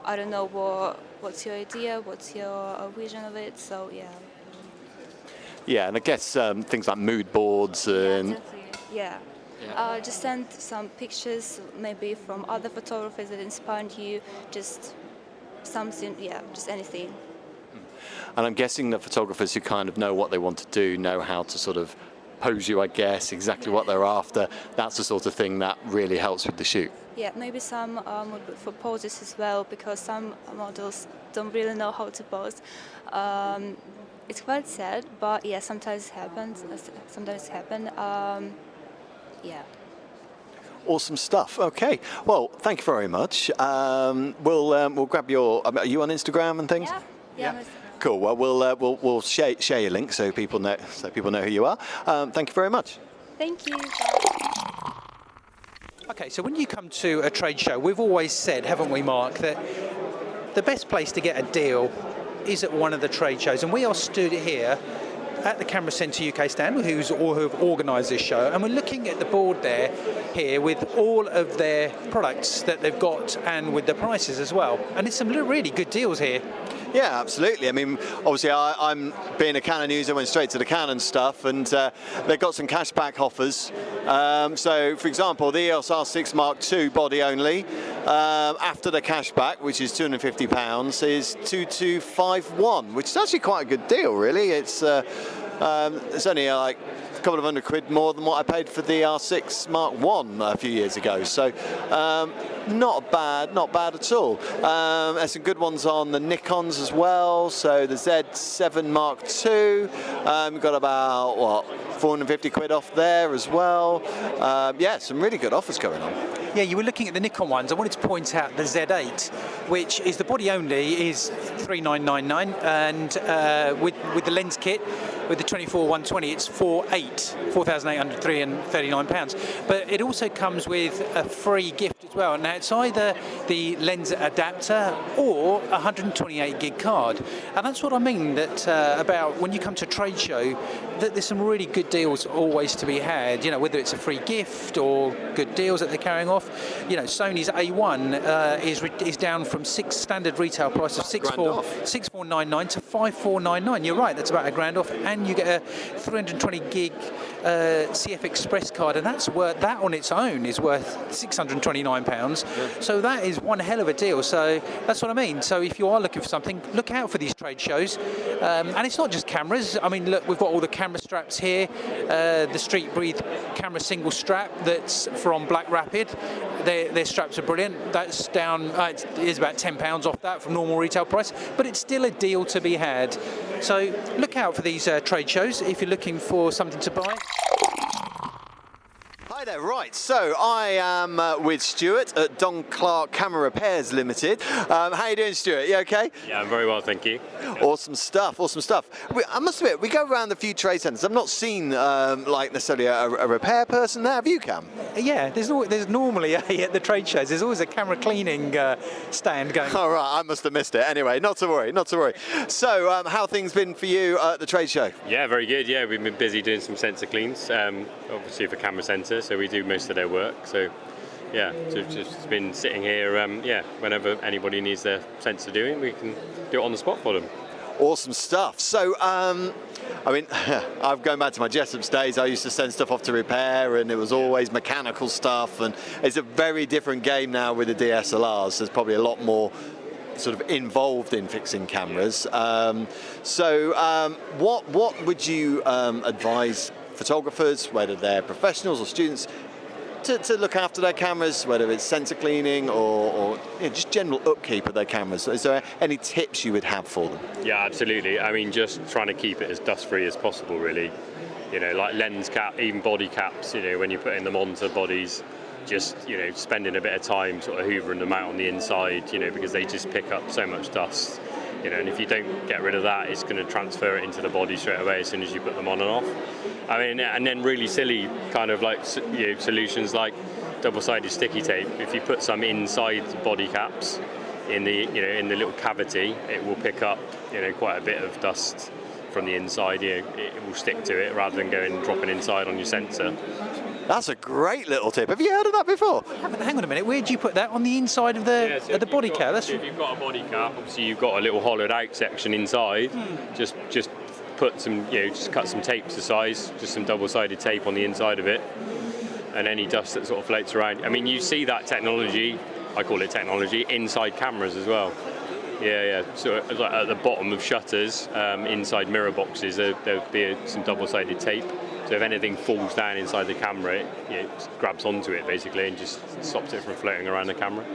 I don't know what's your idea, what's your vision of it, so yeah. Yeah, and I guess things like mood boards and... Just send some pictures maybe from other photographers that inspired you, just something, just anything. And I'm guessing that photographers who kind of know what they want to do know how to sort of pose you, I guess, exactly what they're after. That's the sort of thing that really helps with the shoot. Yeah, maybe some would be for poses as well, because some models don't really know how to pose. It's quite sad, but yeah, sometimes it happens. Yeah. Awesome stuff. Okay. Well, thank you very much. We'll grab your. Are you on Instagram and things? Yeah. Cool. Well, we'll share your link so people know who you are. Thank you very much. Thank you. Okay, so when you come to a trade show, we've always said, haven't we, Mark, that the best place to get a deal is at one of the trade shows, and we are stood here at the Camera Centre UK stand, who have organised this show, and we're looking at the board here with all of their products that they've got and with the prices as well. And there's some really good deals here. Yeah, absolutely. I mean, obviously, I'm being a Canon user, went straight to the Canon stuff, and they've got some cashback offers. So, for example, the EOS R6 Mark II body only, after the cashback, which is £250, is 2251, which is actually quite a good deal, really. It's only like a couple of £100 more than what I paid for the R6 Mark I a few years ago. So not bad at all. There's some good ones on the Nikons as well. So the Z7 Mark II, we've got about, what, £450 off there as well. Yeah, some really good offers going on. Yeah, you were looking at the Nikon ones. I wanted to point out the Z8, which is the body only, is $3,999, and with the lens kit, with the 24-120, it's £4,839. But it also comes with a free gift as well. Now, it's either the lens adapter or a 128 gig card, and that's what I mean that about when you come to a trade show, that there's some really good deals always to be had. You know, whether it's a free gift or good deals that they're carrying off. You know, Sony's A1 is down from standard retail price of $6,499 to $5,499. You're right, that's about £1,000 off, and you get a 320 gig CF Express card, and that on its own is worth £629. Yeah. So that is one hell of a deal. So that's what I mean. So if you are looking for something, look out for these trade shows. And it's not just cameras. I mean, look, we've got all the camera straps here. The Street Breathe camera single strap that's from Black Rapid. Their straps are brilliant. That's down, it is about £10 off that from normal retail price, but it's still a deal to be had. So look out for these trade shows if you're looking for something to buy. Hi there, right, so I am with Stuart at Don Clarke Camera Repairs Limited. How are you doing, Stuart? You okay? Yeah, I'm very well, thank you. Awesome stuff, awesome stuff. I must admit, we go around a few trade centres. I've not seen like necessarily a repair person there. Have you, Cam? Yeah, there's normally at the trade shows, there's always a camera cleaning stand going. All right, I must have missed it. Anyway, not to worry, not to worry. So, how have things been for you at the trade show? Yeah, very good. Yeah, we've been busy doing some sensor cleans, obviously for Camera Centre, so we do most of their work. So, yeah, so it's just been sitting here, yeah, whenever anybody needs their sensor doing, we can do it on the spot for them. Awesome stuff. So, I mean, I'm going back to my Jessop's days. I used to send stuff off to repair, and it was always mechanical stuff. And it's a very different game now with the DSLRs. There's probably a lot more sort of involved in fixing cameras. What would you advise photographers, whether they're professionals or students, to look after their cameras, whether it's sensor cleaning or just general upkeep of their cameras? Is there any tips you would have for them? Yeah, absolutely. I mean, just trying to keep it as dust-free as possible, really. You know, like lens cap, even body caps, you know, when you're putting them onto bodies, just, you know, spending a bit of time sort of hoovering them out on the inside, you know, because they just pick up so much dust. You know, and if you don't get rid of that, it's going to transfer it into the body straight away as soon as you put them on and off. I mean, and then really silly kind of like, you know, solutions like double-sided sticky tape. If you put some inside the body caps in the, you know, in the little cavity, it will pick up, you know, quite a bit of dust from the inside. You know, it will stick to it rather than going and dropping inside on your sensor. That's a great little tip. Have you heard of that before? Hang on a minute. Where do you put that? On the inside of the so body cap? So if you've got a body cap, obviously you've got a little hollowed out section inside. Just put some, you know, just cut some tape to size, just some double-sided tape on the inside of it, and any dust that sort of floats around. I mean, you see that technology, I call it technology, inside cameras as well. Yeah. So like at the bottom of shutters, inside mirror boxes, there'll be some double-sided tape. So if anything falls down inside the camera, it grabs onto it basically and just stops it from floating around the camera.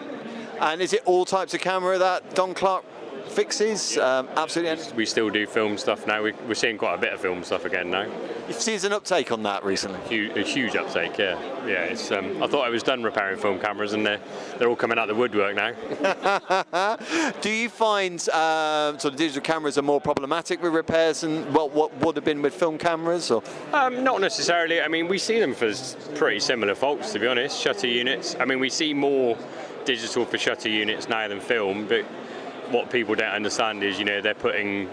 And is it all types of camera that Don Clarke fixes? Absolutely. We still do film stuff now. We're seeing quite a bit of film stuff again now. You've seen an uptake on that recently? A huge uptake, yeah. It's I thought I was done repairing film cameras, and they're all coming out the woodwork now. Do you find sort of digital cameras are more problematic with repairs than what would have been with film cameras? Or not necessarily. I mean, we see them for pretty similar faults, to be honest. Shutter units. I mean, we see more digital for shutter units now than film, but what people don't understand is, they're putting,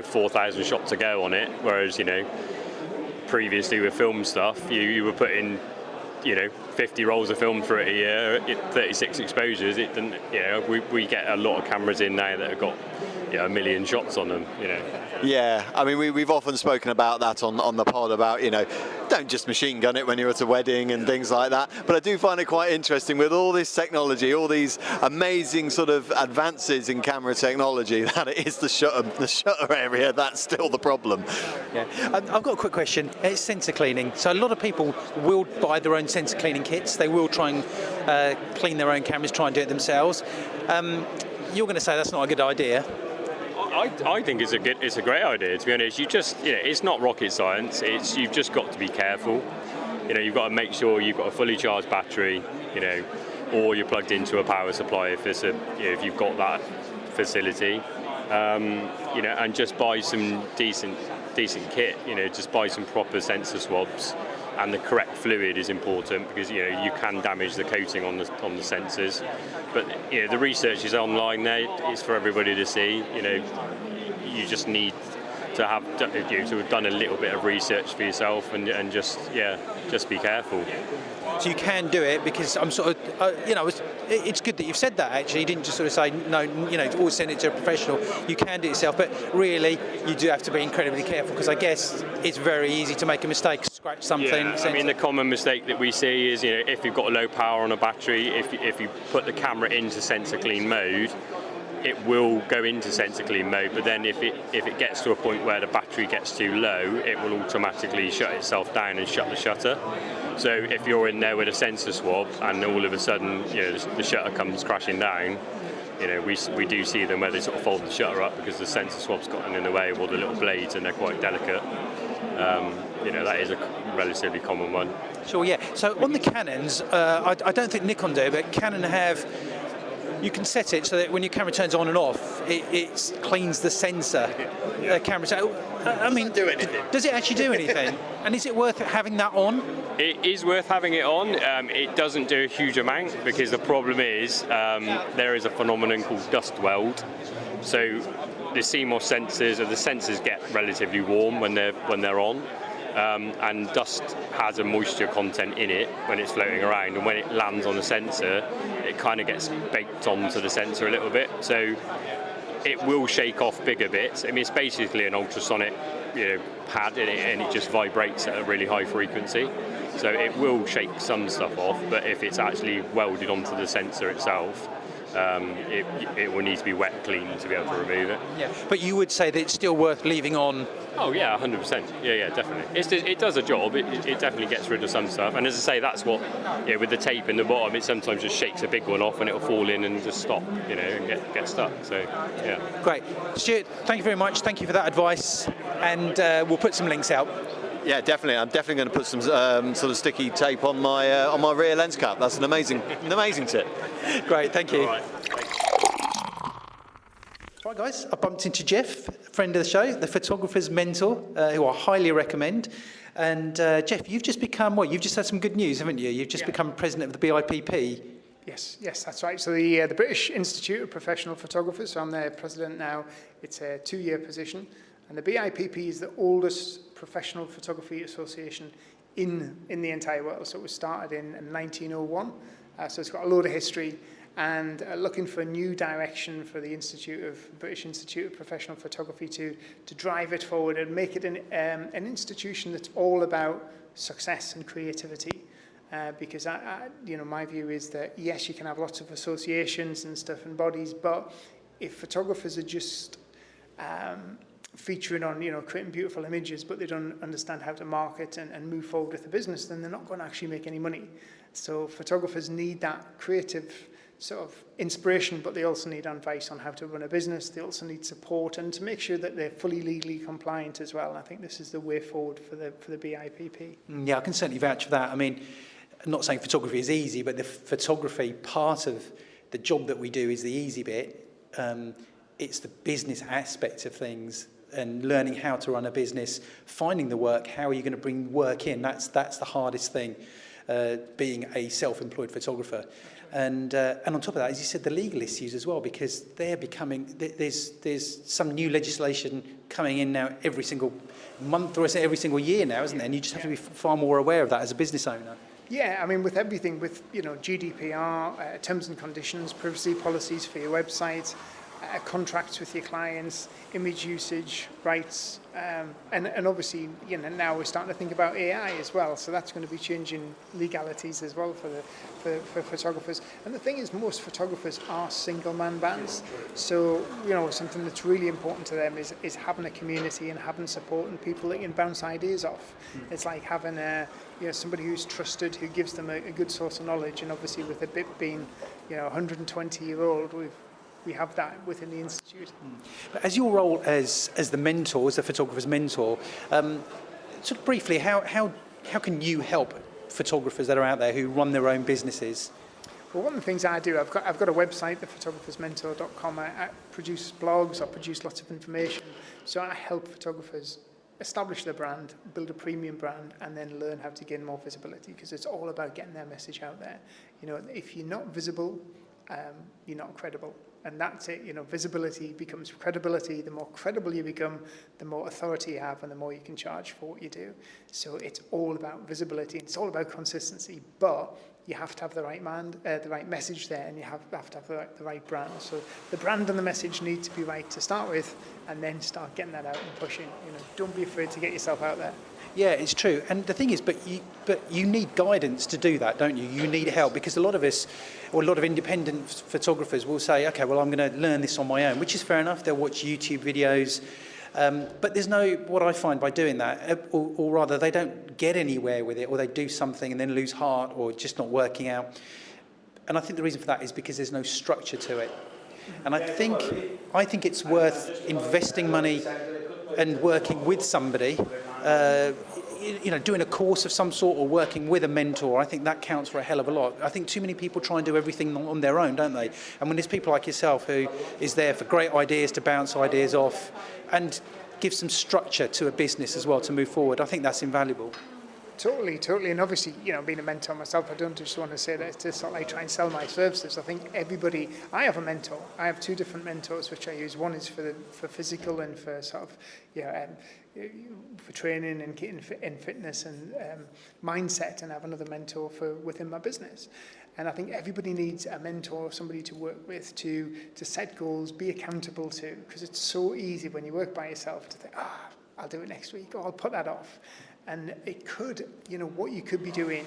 4,000 shots to go on it, whereas, previously with film stuff, you were putting, 50 rolls of film through it a year, 36 exposures. It didn't, we get a lot of cameras in now that have got, 1 million shots on them, Yeah, I mean, we've often spoken about that on the pod about, don't just machine gun it when you're at a wedding and things like that. But I do find it quite interesting with all this technology, all these amazing sort of advances in camera technology, that it is the shutter area that's still the problem. Yeah, I've got a quick question. It's sensor cleaning. So a lot of people will buy their own sensor cleaning kits. They will try and clean their own cameras, try and do it themselves. You're going to say that's not a good idea. I think it's a great idea, to be honest. It's not rocket science. You've just got to be careful. You've got to make sure you've got a fully charged battery, or you're plugged into a power supply if you've got that facility. And just buy some decent kit. Just buy some proper sensor swabs, and the correct fluid is important because you can damage the coating on the sensors. But the research is online there; it's for everybody to see. You just need to have done a little bit of research for yourself and just be careful. So you can do it, because I'm sort of, it's good that you've said that. Actually, you didn't just sort of say no. Always send it to a professional. You can do it yourself, but really, you do have to be incredibly careful, because I guess it's very easy to make a mistake, scratch something. Yeah, I mean, the common mistake that we see is, if you've got a low power on a battery, if you put the camera into sensor clean mode, it will go into sensor clean mode, but then if it gets to a point where the battery gets too low, it will automatically shut itself down and shut the shutter. So if you're in there with a sensor swab and all of a sudden the shutter comes crashing down, we do see them where they sort of fold the shutter up because the sensor swab's gotten in the way of all the little blades and they're quite delicate. That is a relatively common one. Sure, yeah. So on the Canons, I don't think Nikon do, but Canon have. You can set it so that when your camera turns on and off, it cleans the sensor. The camera. So, I mean, does it actually do anything? And is it worth having that on? It is worth having it on. It doesn't do a huge amount because the problem is there is a phenomenon called dust weld. So the CMOS sensors, or the sensors, get relatively warm when they're on. And dust has a moisture content in it when it's floating around, and when it lands on the sensor, it kind of gets baked onto the sensor a little bit. So it will shake off bigger bits. I mean, it's basically an ultrasonic pad in it, and it just vibrates at a really high frequency. So it will shake some stuff off, but if it's actually welded onto the sensor itself, it will need to be wet cleaned to be able to remove it. Yeah, but you would say that it's still worth leaving on? Oh yeah, 100%. Yeah, definitely. It does a job. It definitely gets rid of some stuff. And as I say, that's what, with the tape in the bottom, it sometimes just shakes a big one off and it'll fall in and just stop, and get stuck. So yeah. Great, Stuart. Thank you very much. Thank you for that advice, and we'll put some links out. Yeah, definitely. I'm definitely going to put some sort of sticky tape on my rear lens cap. That's an amazing tip. Great, thank you. All right. Right, guys, I bumped into Jeff, friend of the show, the photographer's mentor, who I highly recommend. And Jeff, you've just become You've just had some good news, haven't you? You've just become president of the BIPP. Yes, that's right. So the British Institute of Professional Photographers. So I'm their president now. It's a 2-year position, and the BIPP is the oldest professional photography association in the entire world. So it was started in 1901. So it's got a load of history, and looking for a new direction for the British Institute of Professional Photography to drive it forward and make it an institution that's all about success and creativity. Because my view is that yes, you can have lots of associations and stuff and bodies, but if photographers are just featuring on, creating beautiful images, but they don't understand how to market and move forward with the business, then they're not going to actually make any money. So photographers need that creative sort of inspiration, but they also need advice on how to run a business. They also need support and to make sure that they're fully legally compliant as well. And I think this is the way forward for the BIPP. Yeah, I can certainly vouch for that. I mean, I'm not saying photography is easy, but the photography part of the job that we do is the easy bit. It's the business aspect of things and learning how to run a business, finding the work, how are you going to bring work in? That's the hardest thing, being a self-employed photographer. And on top of that, as you said, the legal issues as well, because they're becoming, there's some new legislation coming in now every single month or every single year now, isn't there? And you just have to be far more aware of that as a business owner. Yeah, I mean, with everything, with GDPR, terms and conditions, privacy policies for your website, contracts with your clients, image usage rights, and obviously, now we're starting to think about AI as well. So that's going to be changing legalities as well for photographers. And the thing is, most photographers are single-man bands. So something that's really important to them is having a community and having support and people that can bounce ideas off. It's like having somebody who's trusted, who gives them a good source of knowledge. And obviously, with the BIPP being 120-year-old, we have that within the Institute. But as your role as the mentor, as the photographer's mentor, sort of briefly, how can you help photographers that are out there who run their own businesses? Well, one of the things I do, I've got a website, thephotographersmentor.com. I produce blogs, I produce lots of information. So I help photographers establish their brand, build a premium brand, and then learn how to gain more visibility, because it's all about getting their message out there. If you're not visible, you're not credible. And that's it, visibility becomes credibility. The more credible you become, the more authority you have and the more you can charge for what you do. So it's all about visibility. It's all about consistency, but you have to have the right the right message there, and you have to have the right brand. So the brand and the message need to be right to start with, and then start getting that out and pushing. Don't be afraid to get yourself out there. Yeah, it's true. And the thing is, but you need guidance to do that, don't you? You need help, because a lot of us, or a lot of independent photographers will say, okay, well, I'm going to learn this on my own, which is fair enough. They'll watch YouTube videos. But there's what I find by doing that, or rather they don't get anywhere with it, or they do something and then lose heart, or just not working out. And I think the reason for that is because there's no structure to it. And I think it's worth investing money and working with somebody, doing a course of some sort or working with a mentor. I think that counts for a hell of a lot. I think too many people try and do everything on their own, don't they? And when there's people like yourself who is there for great ideas, to bounce ideas off and give some structure to a business as well to move forward, I think that's invaluable. Totally. And obviously, being a mentor myself, I don't just want to say that to sort of like try and sell my services. I think I have a mentor. I have two different mentors which I use. One is for physical and for sort of, for training and fitness and mindset, and I have another mentor for within my business. And I think everybody needs a mentor, somebody to work with, to set goals, be accountable to, because it's so easy when you work by yourself to think, I'll do it next week, or I'll put that off. And it could, what you could be doing,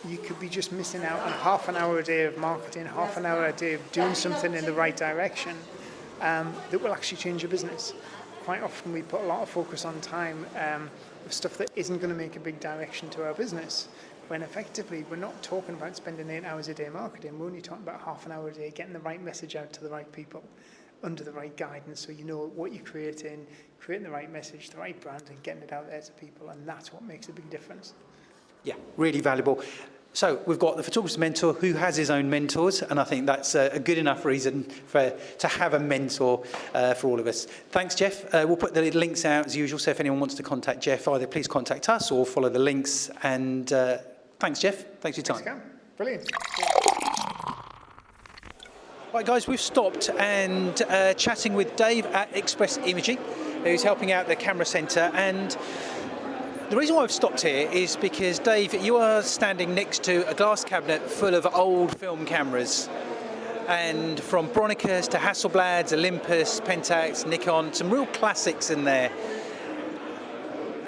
you could be just missing out on half an hour a day of marketing, half an hour a day of doing something in the right direction that will actually change your business. Quite often we put a lot of focus on time with stuff that isn't going to make a big direction to our business, when effectively we're not talking about spending 8 hours a day marketing. We're only talking about half an hour a day getting the right message out to the right people under the right guidance, so you know what you're creating the right message, the right brand, and getting it out there to people, and that's what makes a big difference. Yeah, really valuable. So we've got the photographer's mentor who has his own mentors, and I think that's a good enough reason to have a mentor for all of us. Thanks, Jeff. We'll put the links out as usual, so if anyone wants to contact Jeff, either please contact us or follow the links. And thanks, Jeff. Thanks for your time. Thanks, brilliant. Right, guys, we've stopped and chatting with Dave at Express Imaging, who's helping out the camera centre. And the reason why I've stopped here is because, Dave, you are standing next to a glass cabinet full of old film cameras. And from Bronicas to Hasselblads, Olympus, Pentax, Nikon, some real classics in there.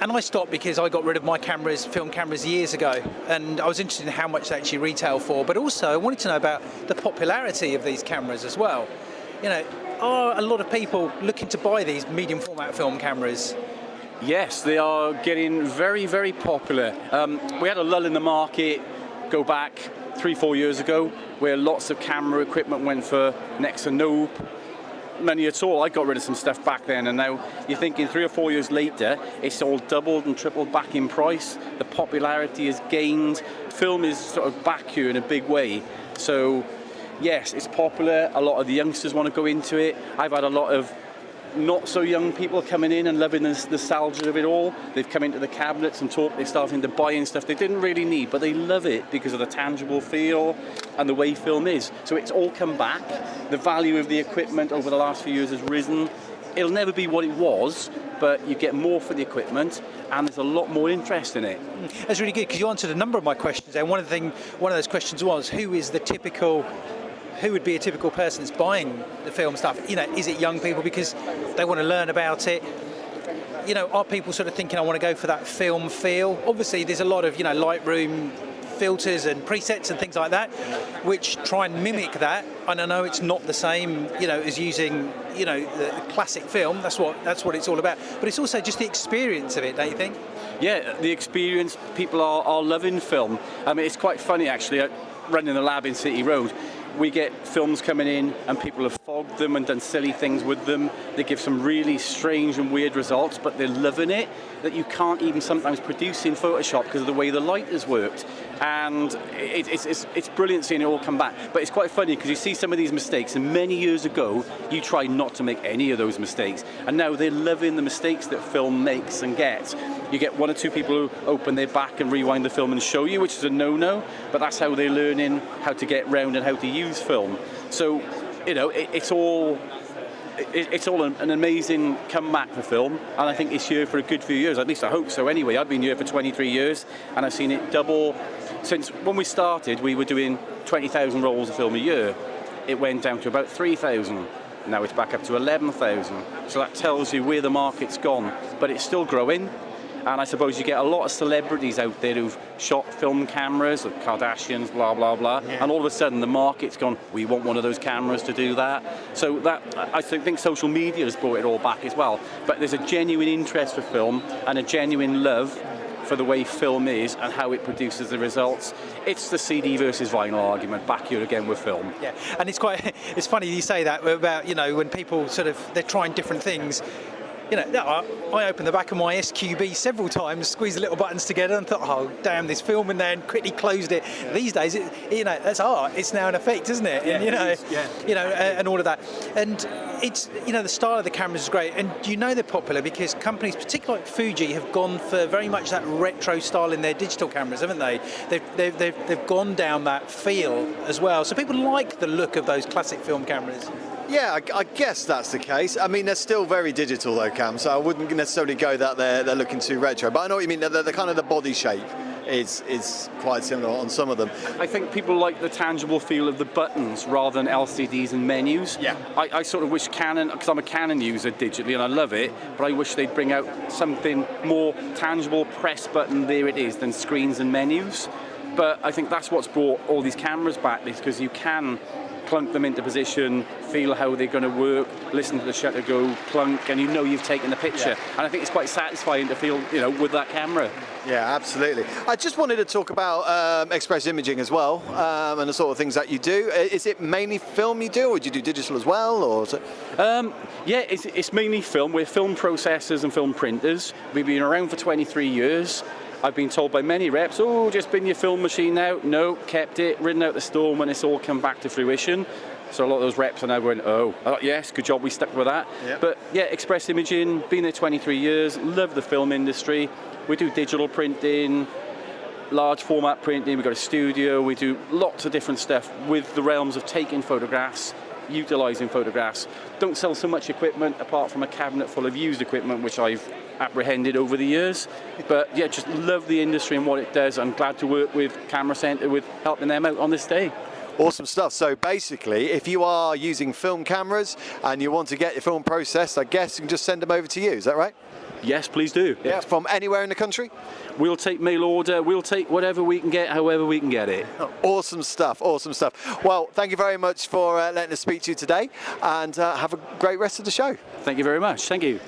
And I stopped because I got rid of my film cameras years ago, and I was interested in how much they actually retail for, but also I wanted to know about the popularity of these cameras as well. are a lot of people looking to buy these medium format film cameras? Yes, they are getting very, very popular. We had a lull in the market, go back 3-4 years ago, where lots of camera equipment went for next to no money at all. I got rid of some stuff back then, and now you're thinking 3 or 4 years later, it's all doubled and tripled back in price. The popularity has gained. Film is sort of back here in a big way. So yes, it's popular. A lot of the youngsters want to go into it. I've had a lot of not so young people coming in and loving the nostalgia of it all. They've come into the cabinets and they're starting to buy in stuff they didn't really need, but they love it because of the tangible feel and the way film is. So it's all come back. The value of the equipment over the last few years has risen. It'll never be what it was, but you get more for the equipment and there's a lot more interest in it. That's really good, because you answered a number of my questions, and one of those questions was, who would be a typical person that's buying the film stuff? Is it young people because they want to learn about it? Are people sort of thinking, I want to go for that film feel? Obviously, there's a lot of, Lightroom filters and presets and things like that, which try and mimic that. And I know it's not the same, as using, the classic film. That's what it's all about. But it's also just the experience of it, don't you think? Yeah, the experience. People are loving film. I mean, it's quite funny, actually. Running a lab in City Road, we get films coming in and people have fogged them and done silly things with them. They give some really strange and weird results, but they're loving it, that you can't even sometimes produce in Photoshop because of the way the light has worked. And it's brilliant seeing it all come back. But it's quite funny because you see some of these mistakes, and many years ago you tried not to make any of those mistakes, and now they're loving the mistakes that film makes and gets. You get 1 or 2 people who open their back and rewind the film and show you, which is a no-no, but that's how they're learning how to get round and how to use film. So, it's all an amazing comeback for film, and I think it's here for a good few years. At least I hope so anyway. I've been here for 23 years, and I've seen it double. Since when we started, we were doing 20,000 rolls of film a year. It went down to about 3,000. Now it's back up to 11,000. So that tells you where the market's gone, but it's still growing. And I suppose you get a lot of celebrities out there who've shot film cameras, like Kardashians, blah, blah, blah. Yeah. And all of a sudden the market's gone, we want one of those cameras to do that. So that, I think social media has brought it all back as well. But there's a genuine interest for film and a genuine love for the way film is and how it produces the results. It's the CD versus vinyl argument back here again with film. Yeah, and it's funny you say that about, when people they're trying different things. I opened the back of my SQB several times, squeezed the little buttons together and thought, oh, damn, there's film in there, and quickly closed it. Yeah. These days, that's art. It's now an effect, isn't it? Yeah, and, and all of that. And it's, the style of the cameras is great. And they're popular because companies, particularly like Fuji, have gone for very much that retro style in their digital cameras, haven't they? They've gone down that feel as well. So people like the look of those classic film cameras. Yeah, I guess that's the case. I mean, they're still very digital though, Cam, so I wouldn't necessarily go that they're looking too retro. But I know what you mean, the kind of the body shape is quite similar on some of them. I think people like the tangible feel of the buttons rather than LCDs and menus. Yeah. I sort of wish Canon, because I'm a Canon user digitally and I love it, but I wish they'd bring out something more tangible, press button, there it is, than screens and menus. But I think that's what's brought all these cameras back, because you can clunk them into position, feel how they're going to work, listen to the shutter go, clunk, and you've taken the picture. Yeah. And I think it's quite satisfying to feel, with that camera. Yeah, absolutely. I just wanted to talk about express imaging as well, and the sort of things that you do. Is it mainly film you do, or do you do digital as well? Or is it... Yeah, it's mainly film. We're film processors and film printers. We've been around for 23 years. I've been told by many reps, just bin your film machine out. No, kept it, ridden out the storm when it's all come back to fruition. So a lot of those reps are now going, yes, good job, we stuck with that. Yep. But yeah, express imaging, been there 23 years, love the film industry. We do digital printing, large format printing, we've got a studio, we do lots of different stuff with the realms of taking photographs, utilising photographs. Don't sell so much equipment apart from a cabinet full of used equipment, which I've apprehended over the years. But yeah, just love the industry and what it does. I'm glad to work with Camera Centre with helping them out on this day. Awesome stuff. So basically, if you are using film cameras and you want to get your film processed, I guess you can just send them over to you. Is that right? Yes, please do. Yeah. From anywhere in the country? We'll take mail order. We'll take whatever we can get, however we can get it. Awesome stuff. Awesome stuff. Well, thank you very much for letting us speak to you today, and have a great rest of the show. Thank you very much. Thank you.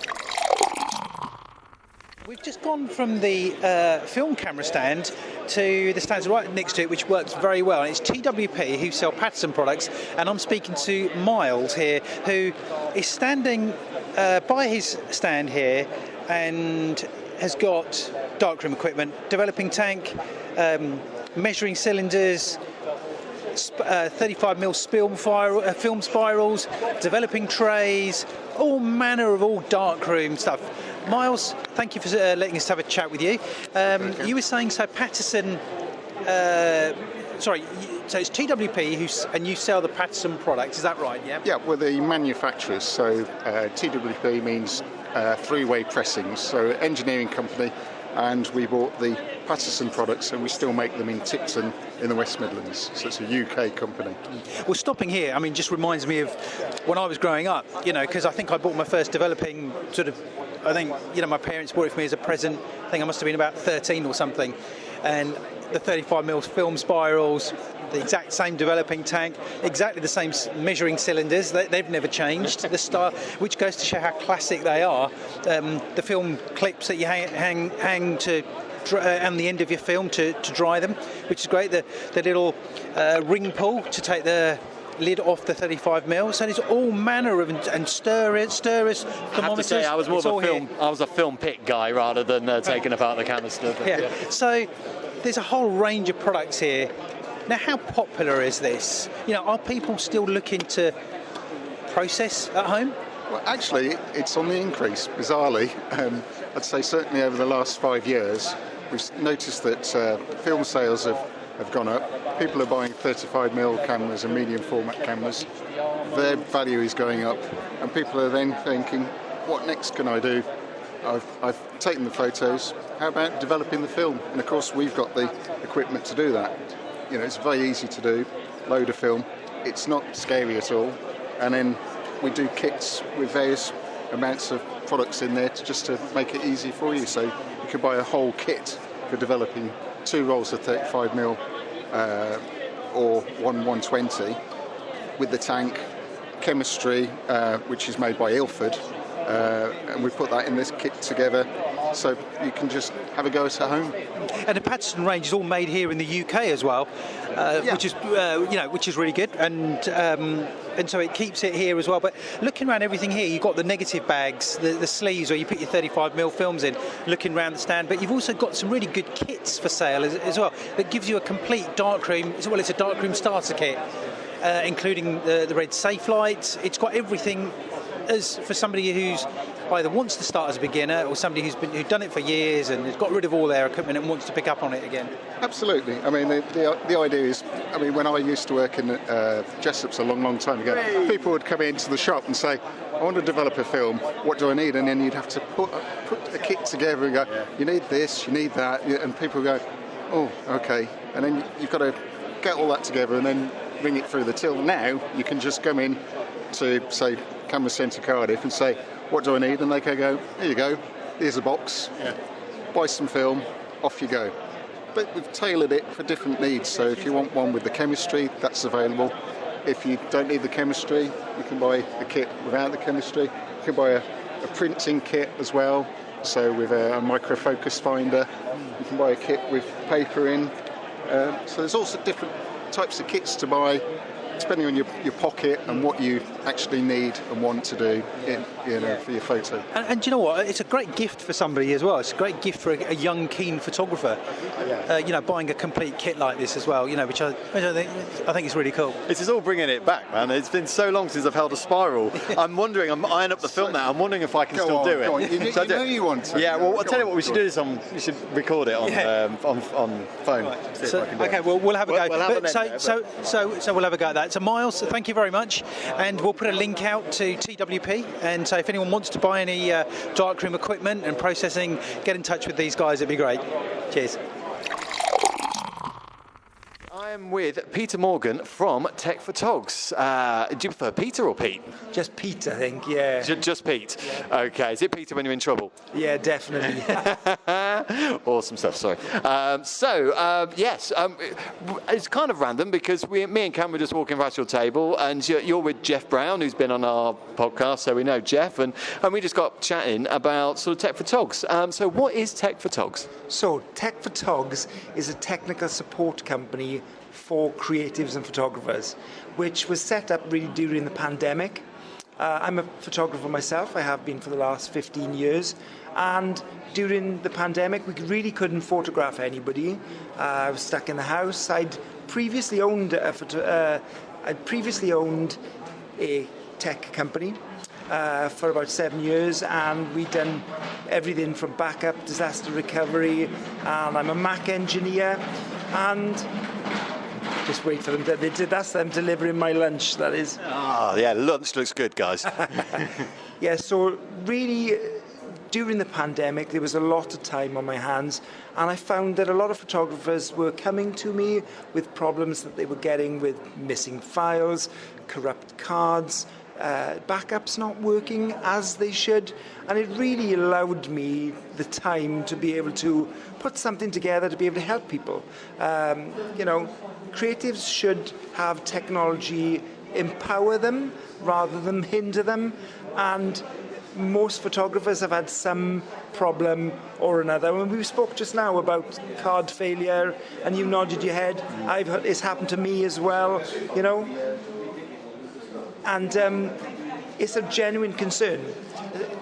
We've just gone from the film camera stand to the stands right next to it, which works very well. And it's TWP, who sell Paterson products, and I'm speaking to Miles here, who is standing by his stand here and has got darkroom equipment, developing tank, measuring cylinders, 35mm film spirals, developing trays, all manner of darkroom stuff. Miles, thank you for letting us have a chat with you. You were saying, so Paterson, so it's TWP and you sell the Paterson products, is that right? Yeah. Yeah, we're the manufacturers. So TWP means three-way pressings. So engineering company, and we bought the Paterson products, and we still make them in Tipton in the West Midlands. So it's a UK company. Well, stopping here, I mean, just reminds me of when I was growing up, because I think I bought my first developing my parents bought it for me as a present. I think I must have been about 13 or something. And the 35mm film spirals, the exact same developing tank, exactly the same measuring cylinders. They've never changed. The style, which goes to show how classic they are. The film clips that you hang to on the end of your film to dry them, which is great. The little ring pull to take the lid off the 35mm. So there's all manner of and stirrers, thermometers. I have to say, I was more of a film pick guy rather than taking apart the canister. Yeah. So there's a whole range of products here. Now, how popular is this? Are people still looking to process at home? Well, actually, it's on the increase, bizarrely. I'd say certainly over the last 5 years, we've noticed that film sales have gone up. People are buying 35mm cameras and medium format cameras. Their value is going up, and people are then thinking, what next can I do? I've taken the photos, how about developing the film? And of course we've got the equipment to do that. It's very easy to do, load a film, it's not scary at all, and then we do kits with various amounts of products in there just to make it easy for you. So you could buy a whole kit for developing 2 rolls of 35mm or 120 with the tank, chemistry, which is made by Ilford, and we put that in this kit together, so you can just have a go at home. And the Paterson range is all made here in the UK as well, which is really good, and so it keeps it here as well. But looking around everything here, you've got the negative bags, the sleeves where you put your 35mm films in, looking around the stand, but you've also got some really good kits for sale as well that gives you a complete darkroom. Well, it's a darkroom starter kit, including the red safe lights. It's got everything as for somebody who's either wants to start as a beginner or somebody who's done it for years and has got rid of all their equipment and wants to pick up on it again. Absolutely. I mean, the idea is, when I used to work in Jessop's a long time ago, people would come into the shop and say, I want to develop a film, what do I need? And then you'd have to put a kit together and go, you need this, you need that, and people go, oh, okay. And then you've got to get all that together and then bring it through the till. Now you can just come in to, say, Camera Centre Cardiff and say, what do I need? And they can go, here you go, here's a box, buy some film, off you go. But we've tailored it for different needs, so if you want one with the chemistry, that's available. If you don't need the chemistry, you can buy a kit without the chemistry. You can buy a printing kit as well, so with a microfocus finder. You can buy a kit with paper in. So there's also different types of kits to buy, depending on your pocket and what you actually need and want to do for your photo. And do you know what? It's a great gift for somebody as well. It's a great gift for a young, keen photographer. Buying a complete kit like this as well. Which I think is really cool. This is all bringing it back, man. It's been so long since I've held a spiral. I'm wondering. I'm eyeing up the film now. I'm wondering if I can still do it. Go on. You know you want to. Yeah. Well, I'll tell you what we should do is we should record it on phone. Right. Okay. Well, we'll have a go. So we'll have a go at that. So Miles, thank you very much, and we'll put a link out to TWP, and so if anyone wants to buy any darkroom equipment and processing, get in touch with these guys, it'd be great. Cheers. I I'm with Peter Morgan from Tech for Togs. Do you prefer Peter or Pete? Just Pete, I think, yeah. Just Pete? Yeah. Okay. Is it Peter when you're in trouble? Yeah, definitely. Awesome stuff, sorry. Yes, it's kind of random because me and Cam were just walking past your table, and you're with Jeff Brown, who's been on our podcast, so we know Jeff, and we just got chatting about sort of Tech for Togs. So what is Tech for Togs? So Tech for Togs is a technical support company for creatives and photographers, which was set up really during the pandemic. I'm a photographer myself. I have been for the last 15 years. And during the pandemic, we really couldn't photograph anybody. I was stuck in the house. I'd previously owned a tech company for about 7 years, and we'd done everything from backup, disaster recovery, and I'm a Mac engineer, and just wait for them. That's them delivering my lunch, that is. Oh, yeah, lunch looks good, guys. Yeah, so really, during the pandemic, there was a lot of time on my hands, and I found that a lot of photographers were coming to me with problems that they were getting with missing files, corrupt cards, backups not working as they should, and it really allowed me the time to be able to put something together to be able to help people. Creatives should have technology empower them rather than hinder them, and most photographers have had some problem or another. When we spoke just now about card failure, and you nodded your head, it's happened to me as well, and it's a genuine concern,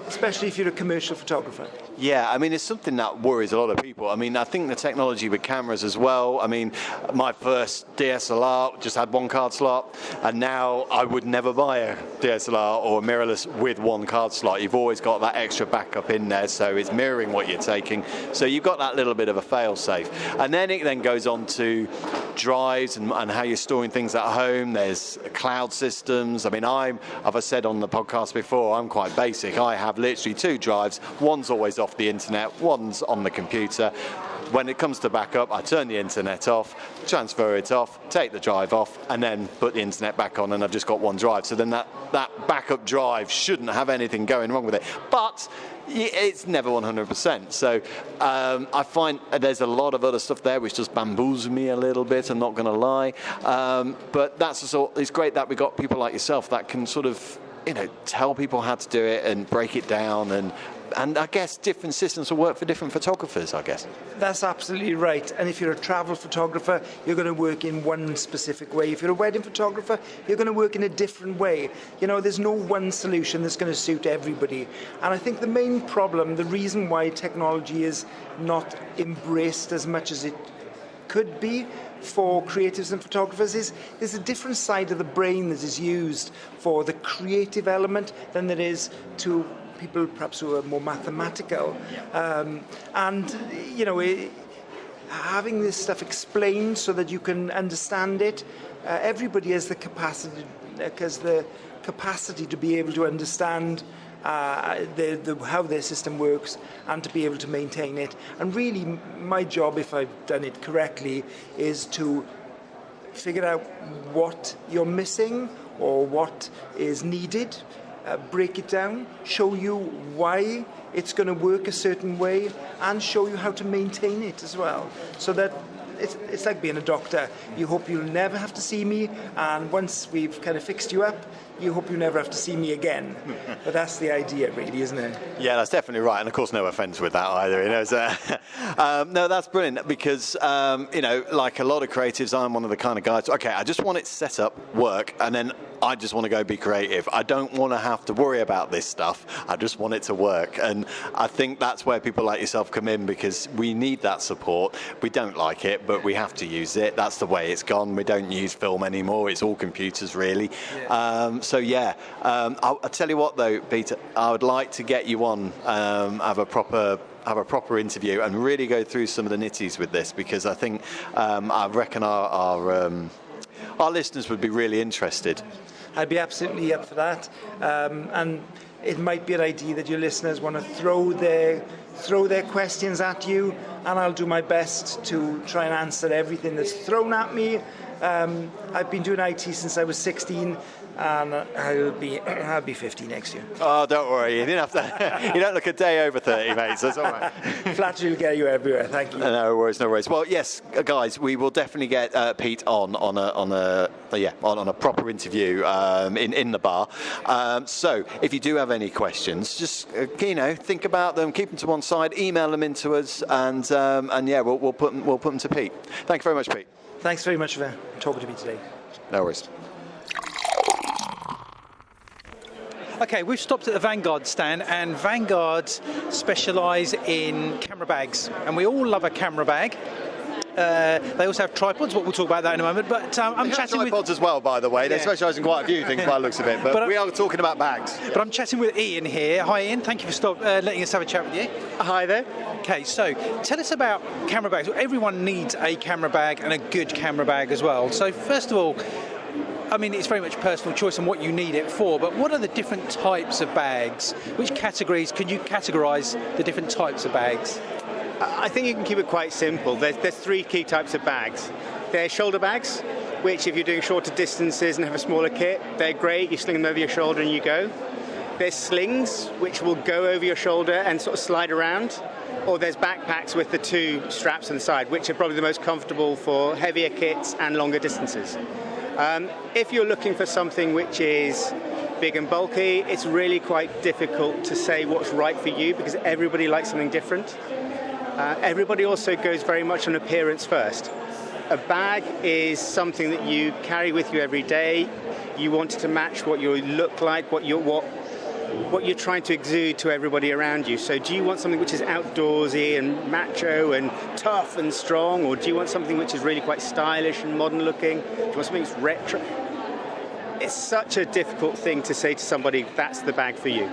especially if you're a commercial photographer. Yeah, I mean, it's something that worries a lot of people. I mean, I think the technology with cameras as well. I mean, my first DSLR just had one card slot, and now I would never buy a DSLR or a mirrorless with one card slot. You've always got that extra backup in there, so it's mirroring what you're taking. So you've got that little bit of a fail-safe. And then it then goes on to drives and how you're storing things at home. There's cloud systems. I mean, as I said on the podcast before, I'm quite basic. I have literally 2 drives. One's always off the internet, one's on the computer. When it comes to backup, I turn the internet off, transfer it off, take the drive off, and then put the internet back on, and I've just got one drive. So then that backup drive shouldn't have anything going wrong with it. But it's never 100%. So I find there's a lot of other stuff there which just bamboozles me a little bit, I'm not going to lie. But it's great that we got people like yourself that can sort of tell people how to do it and break it down, and I guess different systems will work for different photographers, I guess. That's absolutely right. And if you're a travel photographer, you're going to work in one specific way. If you're a wedding photographer, you're going to work in a different way. There's no one solution that's going to suit everybody. And I think the main problem, the reason why technology is not embraced as much as it could be for creatives and photographers is there's a different side of the brain that is used for the creative element than there is to people perhaps who are more mathematical. Having this stuff explained so that you can understand it, everybody has the capacity to be able to understand how their system works and to be able to maintain it. And really, my job, if I've done it correctly, is to figure out what you're missing or what is needed, break it down, show you why it's going to work a certain way, and show you how to maintain it as well. So that it's like being a doctor. You hope you'll never have to see me, and once we've kind of fixed you up, you hope you never have to see me again. But that's the idea, really, isn't it? Yeah, that's definitely right. And of course, no offence with that either. No, that's brilliant because, like a lot of creatives, I'm one of the kind of guys, okay, I just want it set up, work, and then I just want to go be creative. I don't want to have to worry about this stuff. I just want it to work. And I think that's where people like yourself come in, because we need that support. We don't like it, but we have to use it. That's the way it's gone. We don't use film anymore. It's all computers, really. Yeah. I'll tell you what, though, Peter, I would like to get you on, have a proper interview and really go through some of the nitties with this, because I think I reckon our listeners would be really interested. I'd be absolutely up for that, and it might be an idea that your listeners want to throw their throw their questions at you, and I'll do my best to try and answer everything that's thrown at me. I've been doing IT since I was 16, and I'll be 50 next year. Oh, don't worry. You didn't have to. You don't look a day over 30, mate. So it's all right. Flattery will get you everywhere. Thank you. No worries, no worries. Well, yes, guys, we will definitely get Pete on a proper interview in the bar. So if you do have any questions, just think about them, keep them to one side, email them into us, and we'll put them to Pete. Thank you very much, Pete. Thanks very much for talking to me today. No worries. Okay, we've stopped at the Vanguard stand, and Vanguard specialise in camera bags, and we all love a camera bag. They also have tripods, but we'll talk about that in a moment. But I'm chatting with tripods as well, by the way. They specialise in quite a few things by the looks of it, but we are talking about bags. But I'm chatting with Ian here. Hi, Ian. Thank you for letting us have a chat with you. Hi there. Okay, so tell us about camera bags. Everyone needs a camera bag and a good camera bag as well. So first of all, I mean, it's very much personal choice on what you need it for, but what are the different types of bags? Which categories, can you categorise the different types of bags? I think you can keep it quite simple. There's three key types of bags. They're shoulder bags, which if you're doing shorter distances and have a smaller kit, they're great. You sling them over your shoulder and you go. There's slings, which will go over your shoulder and sort of slide around. Or there's backpacks with the two straps on the side, which are probably the most comfortable for heavier kits and longer distances. If you're looking for something which is big and bulky, it's really quite difficult to say what's right for you because everybody likes something different. Everybody also goes very much on appearance first. A bag is something that you carry with you every day. You want it to match what you look like, what you're trying to exude to everybody around you. So do you want something which is outdoorsy and macho and tough and strong, or do you want something which is really quite stylish and modern looking? Do you want something that's retro? It's such a difficult thing to say to somebody, that's the bag for you.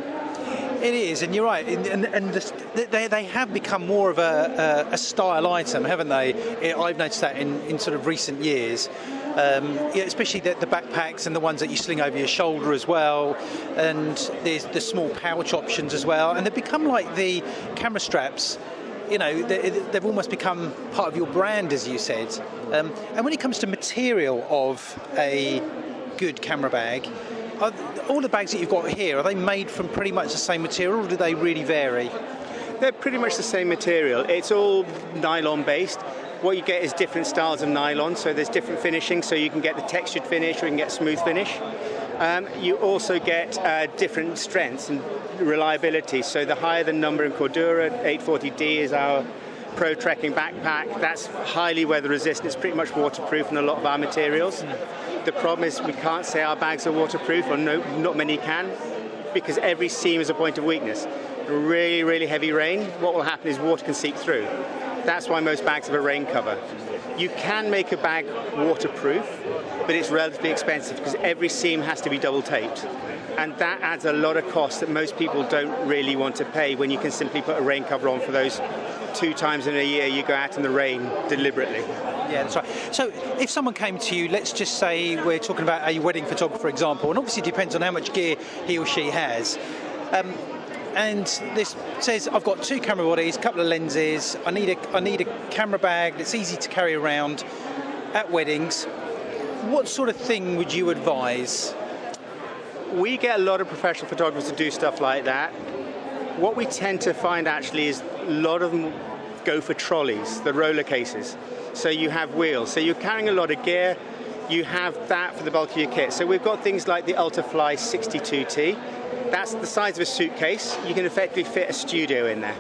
It is, and you're right. They have become more of a style item, haven't they? I've noticed that in sort of recent years. Especially the backpacks and the ones that you sling over your shoulder as well, and there's the small pouch options as well, and they've become like the camera straps. They've almost become part of your brand, as you said. And when it comes to material of a good camera bag, all the bags that you've got here, are they made from pretty much the same material, or do they really vary? They're pretty much the same material. It's all nylon based. What you get is different styles of nylon, so there's different finishing, so you can get the textured finish or you can get smooth finish. You also get different strengths and reliability, so the higher the number in Cordura, 840D is our pro trekking backpack. That's highly weather resistant. It's pretty much waterproof in a lot of our materials. The problem is we can't say our bags are waterproof, or not many can, because every seam is a point of weakness. Really, really heavy rain, what will happen is water can seep through. That's why most bags have a rain cover. You can make a bag waterproof, but it's relatively expensive because every seam has to be double taped. And that adds a lot of cost that most people don't really want to pay when you can simply put a rain cover on for those 2 times in a year you go out in the rain deliberately. Yeah, that's right. So if someone came to you, let's just say we're talking about a wedding photographer, for example, and obviously it depends on how much gear he or she has. And this says, I've got 2 camera bodies, a couple of lenses, I need a camera bag that's easy to carry around at weddings. What sort of thing would you advise? We get a lot of professional photographers to do stuff like that. What we tend to find actually is a lot of them go for trolleys, the roller cases. So you have wheels, so you're carrying a lot of gear, you have that for the bulk of your kit. So we've got things like the Ultrafly 62T. That's the size of a suitcase. You can effectively fit a studio in there.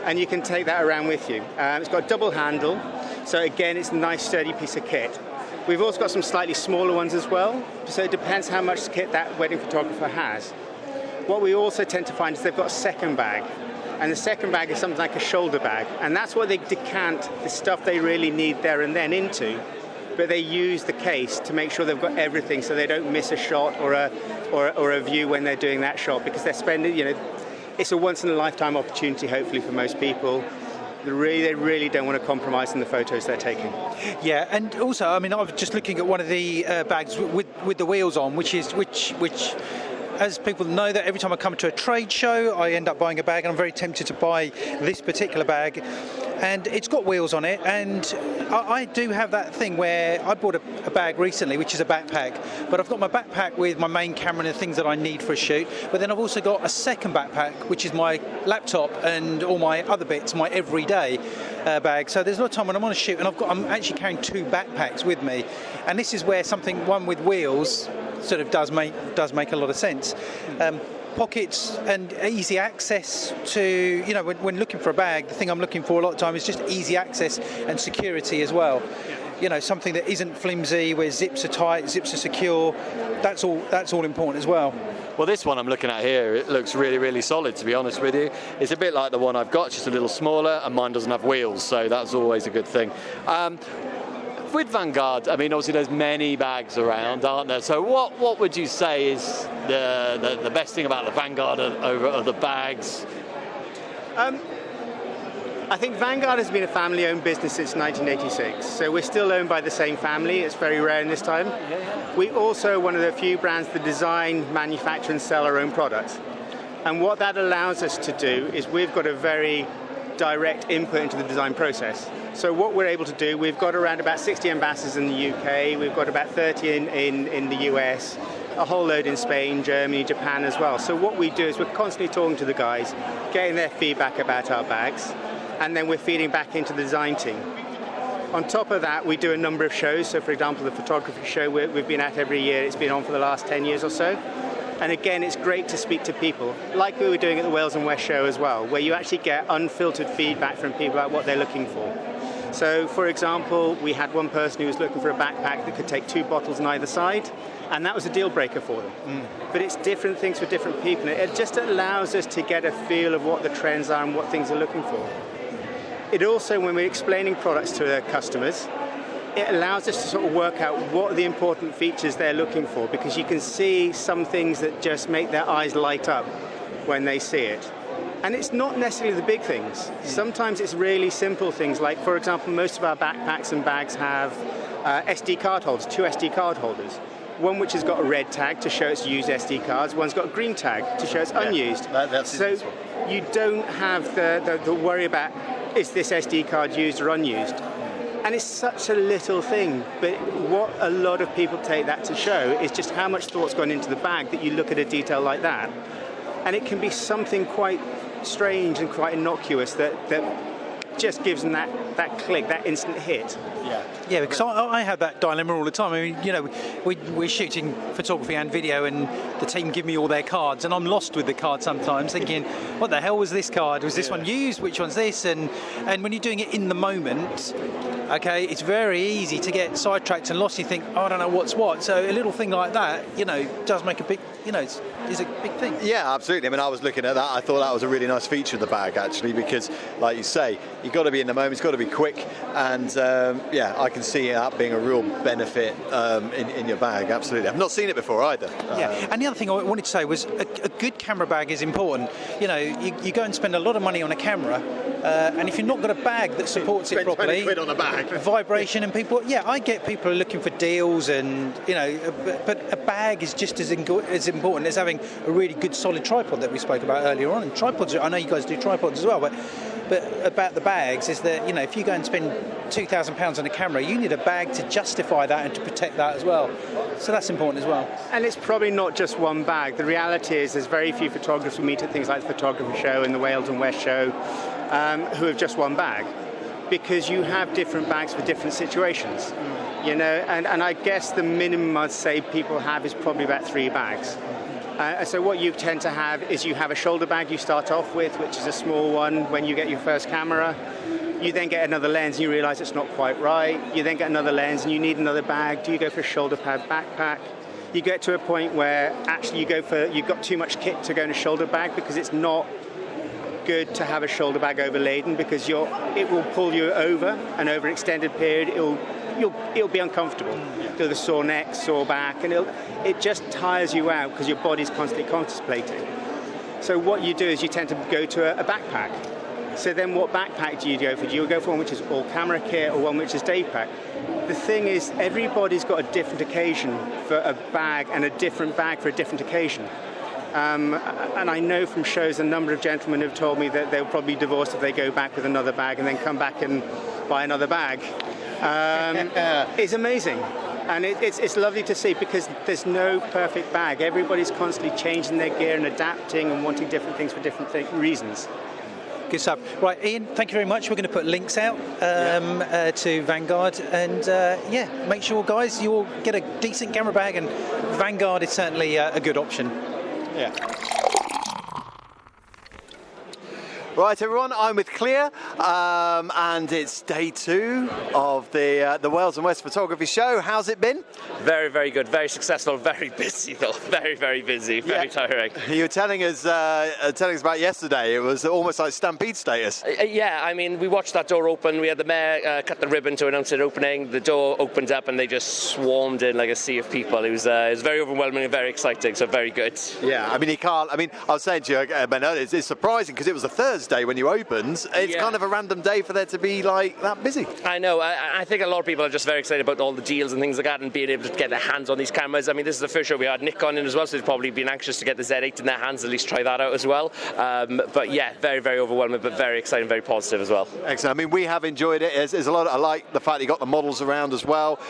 And you can take that around with you. It's got a double handle, so again, it's a nice sturdy piece of kit. We've also got some slightly smaller ones as well, so it depends how much kit that wedding photographer has. What we also tend to find is they've got a second bag, and the second bag is something like a shoulder bag, and that's what they decant the stuff they really need there and then into, but they use the case to make sure they've got everything so they don't miss a shot or a view when they're doing that shot, because they're spending, it's a once-in-a-lifetime opportunity, hopefully, for most people. They really don't want to compromise in the photos they're taking. Yeah, and also, I mean, I was just looking at one of the bags with the wheels on, which as people know, that every time I come to a trade show, I end up buying a bag, and I'm very tempted to buy this particular bag. And it's got wheels on it, and I do have that thing where I bought a bag recently, which is a backpack, but I've got my backpack with my main camera and the things that I need for a shoot, but then I've also got a second backpack, which is my laptop and all my other bits, my everyday bag. So there's a lot of time when I'm on a shoot, and I'm actually carrying two backpacks with me, and this is where one with wheels sort of does make a lot of sense. Pockets and easy access to, when looking for a bag, the thing I'm looking for a lot of time is just easy access and security as well. Something that isn't flimsy, where zips are tight, zips are secure. That's all important as well. Well, this one I'm looking at here, it looks really, really solid, to be honest with you. It's a bit like the one I've got, just a little smaller, and mine doesn't have wheels, so that's always a good thing. With Vanguard, I mean, obviously there's many bags around, aren't there? So what would you say is the best thing about the Vanguard over the bags? I think Vanguard has been a family-owned business since 1986, so we're still owned by the same family. It's very rare in this time. We also are one of the few brands that design, manufacture and sell our own products. And what that allows us to do is we've got a very direct input into the design process. So what we're able to do, we've got around about 60 ambassadors in the UK, we've got about 30 in the US, a whole load in Spain, Germany, Japan as well. So what we do is we're constantly talking to the guys, getting their feedback about our bags, and then we're feeding back into the design team. On top of that, we do a number of shows. So for example, the photography show we've been at every year, it's been on for the last 10 years or so. And again, it's great to speak to people, like we were doing at the Wales and West show as well, where you actually get unfiltered feedback from people about what they're looking for. So, for example, we had one person who was looking for a backpack that could take 2 bottles on either side, and that was a deal breaker for them. But it's different things for different people. It just allows us to get a feel of what the trends are and what things are looking for. It also, when we're explaining products to the customers, it allows us to sort of work out what are the important features they're looking for, because you can see some things that just make their eyes light up when they see it. And it's not necessarily the big things. Sometimes it's really simple things, like, for example, most of our backpacks and bags have SD card holders, 2 SD card holders. One which has got a red tag to show it's used SD cards, one's got a green tag to show it's unused. So you don't have the worry about, is this SD card used or unused? And it's such a little thing, but what a lot of people take that to show is just how much thought's gone into the bag that you look at a detail like that. And it can be something quite strange and quite innocuous that just gives them that click, that instant hit. Yeah, because I have that dilemma all the time. I mean, we're shooting photography and video, and the team give me all their cards, and I'm lost with the card sometimes, thinking, what the hell was this card? Was this one used? Which one's this? And when you're doing it in the moment, okay, it's very easy to get sidetracked and lost. You think, I don't know what's what. So a little thing like that, does make a big, is a big thing. Yeah, absolutely. I mean, I was looking at that. I thought that was a really nice feature of the bag, actually, because, like you say, you've got to be in the moment. It's got to be quick, and I can see that being a real benefit in your bag. Absolutely. I've not seen it before either. Yeah, and the other thing I wanted to say was a good camera bag is important. You go and spend a lot of money on a camera, and if you've not got a bag that supports it properly, 20 quid on a bag, vibration and people. Yeah, I get people are looking for deals, and but a bag is just as important as having a really good solid tripod that we spoke about earlier on. And tripods, I know you guys do tripods as well, but about the bags is that if you go and spend £2,000 on a camera, you need a bag to justify that and to protect that as well. So that's important as well. And it's probably not just one bag. The reality is there's very few photographers we meet at things like the photography show and the Wales and West show who have just one bag, because you have different bags for different situations. And I guess the minimum I'd say people have is probably about 3 bags. So what you tend to have is you have a shoulder bag you start off with, which is a small one when you get your first camera. You then get another lens and you realise it's not quite right. You then get another lens and you need another bag. Do you go for a shoulder pad backpack? You get to a point where actually you've got too much kit to go in a shoulder bag, because it's not good to have a shoulder bag overladen, because it will pull you over, and over an extended period it'll be uncomfortable. You'll have a sore neck, sore back, and it just tires you out because your body's constantly contemplating. So what you do is you tend to go to a backpack. So then what backpack do you go for? Do you go for one which is all camera kit or one which is day pack? The thing is, everybody's got a different occasion for a bag and a different bag for a different occasion. And I know from shows a number of gentlemen have told me that they'll probably be divorced if they go back with another bag and then come back and buy another bag. It's amazing. And it's lovely to see, because there's no perfect bag. Everybody's constantly changing their gear and adapting and wanting different things for different reasons. Good stuff. Right, Ian, thank you very much. We're going to put links out to Vanguard, and make sure, guys, you all get a decent camera bag, and Vanguard is certainly a good option. Yeah. Right, everyone, I'm with Lllyr, and it's day 2 of the Wales and West Photography Show. How's it been? Very, very good. Very successful. Very busy, though. Very, very busy. Very tiring. You were telling us about yesterday. It was almost like stampede status. Yeah, I mean, we watched that door open. We had the mayor cut the ribbon to announce it opening. The door opened up, and they just swarmed in like a sea of people. It was very overwhelming and very exciting. So very good. Yeah, I mean, I was saying to you, Ben, it's surprising because it was a Thursday when you opened. It's kind of a random day for there to be like that busy. I know. I think a lot of people are just very excited about all the deals and things like that, and being able to get their hands on these cameras. I mean, this is the first show we had Nikon in as well, so they've probably been anxious to get the Z8 in their hands, at least try that out as well. But yeah, very, very overwhelming, but very exciting, very positive as well. Excellent. I mean, we have enjoyed it. There's a lot. I like the fact you got the models around as well.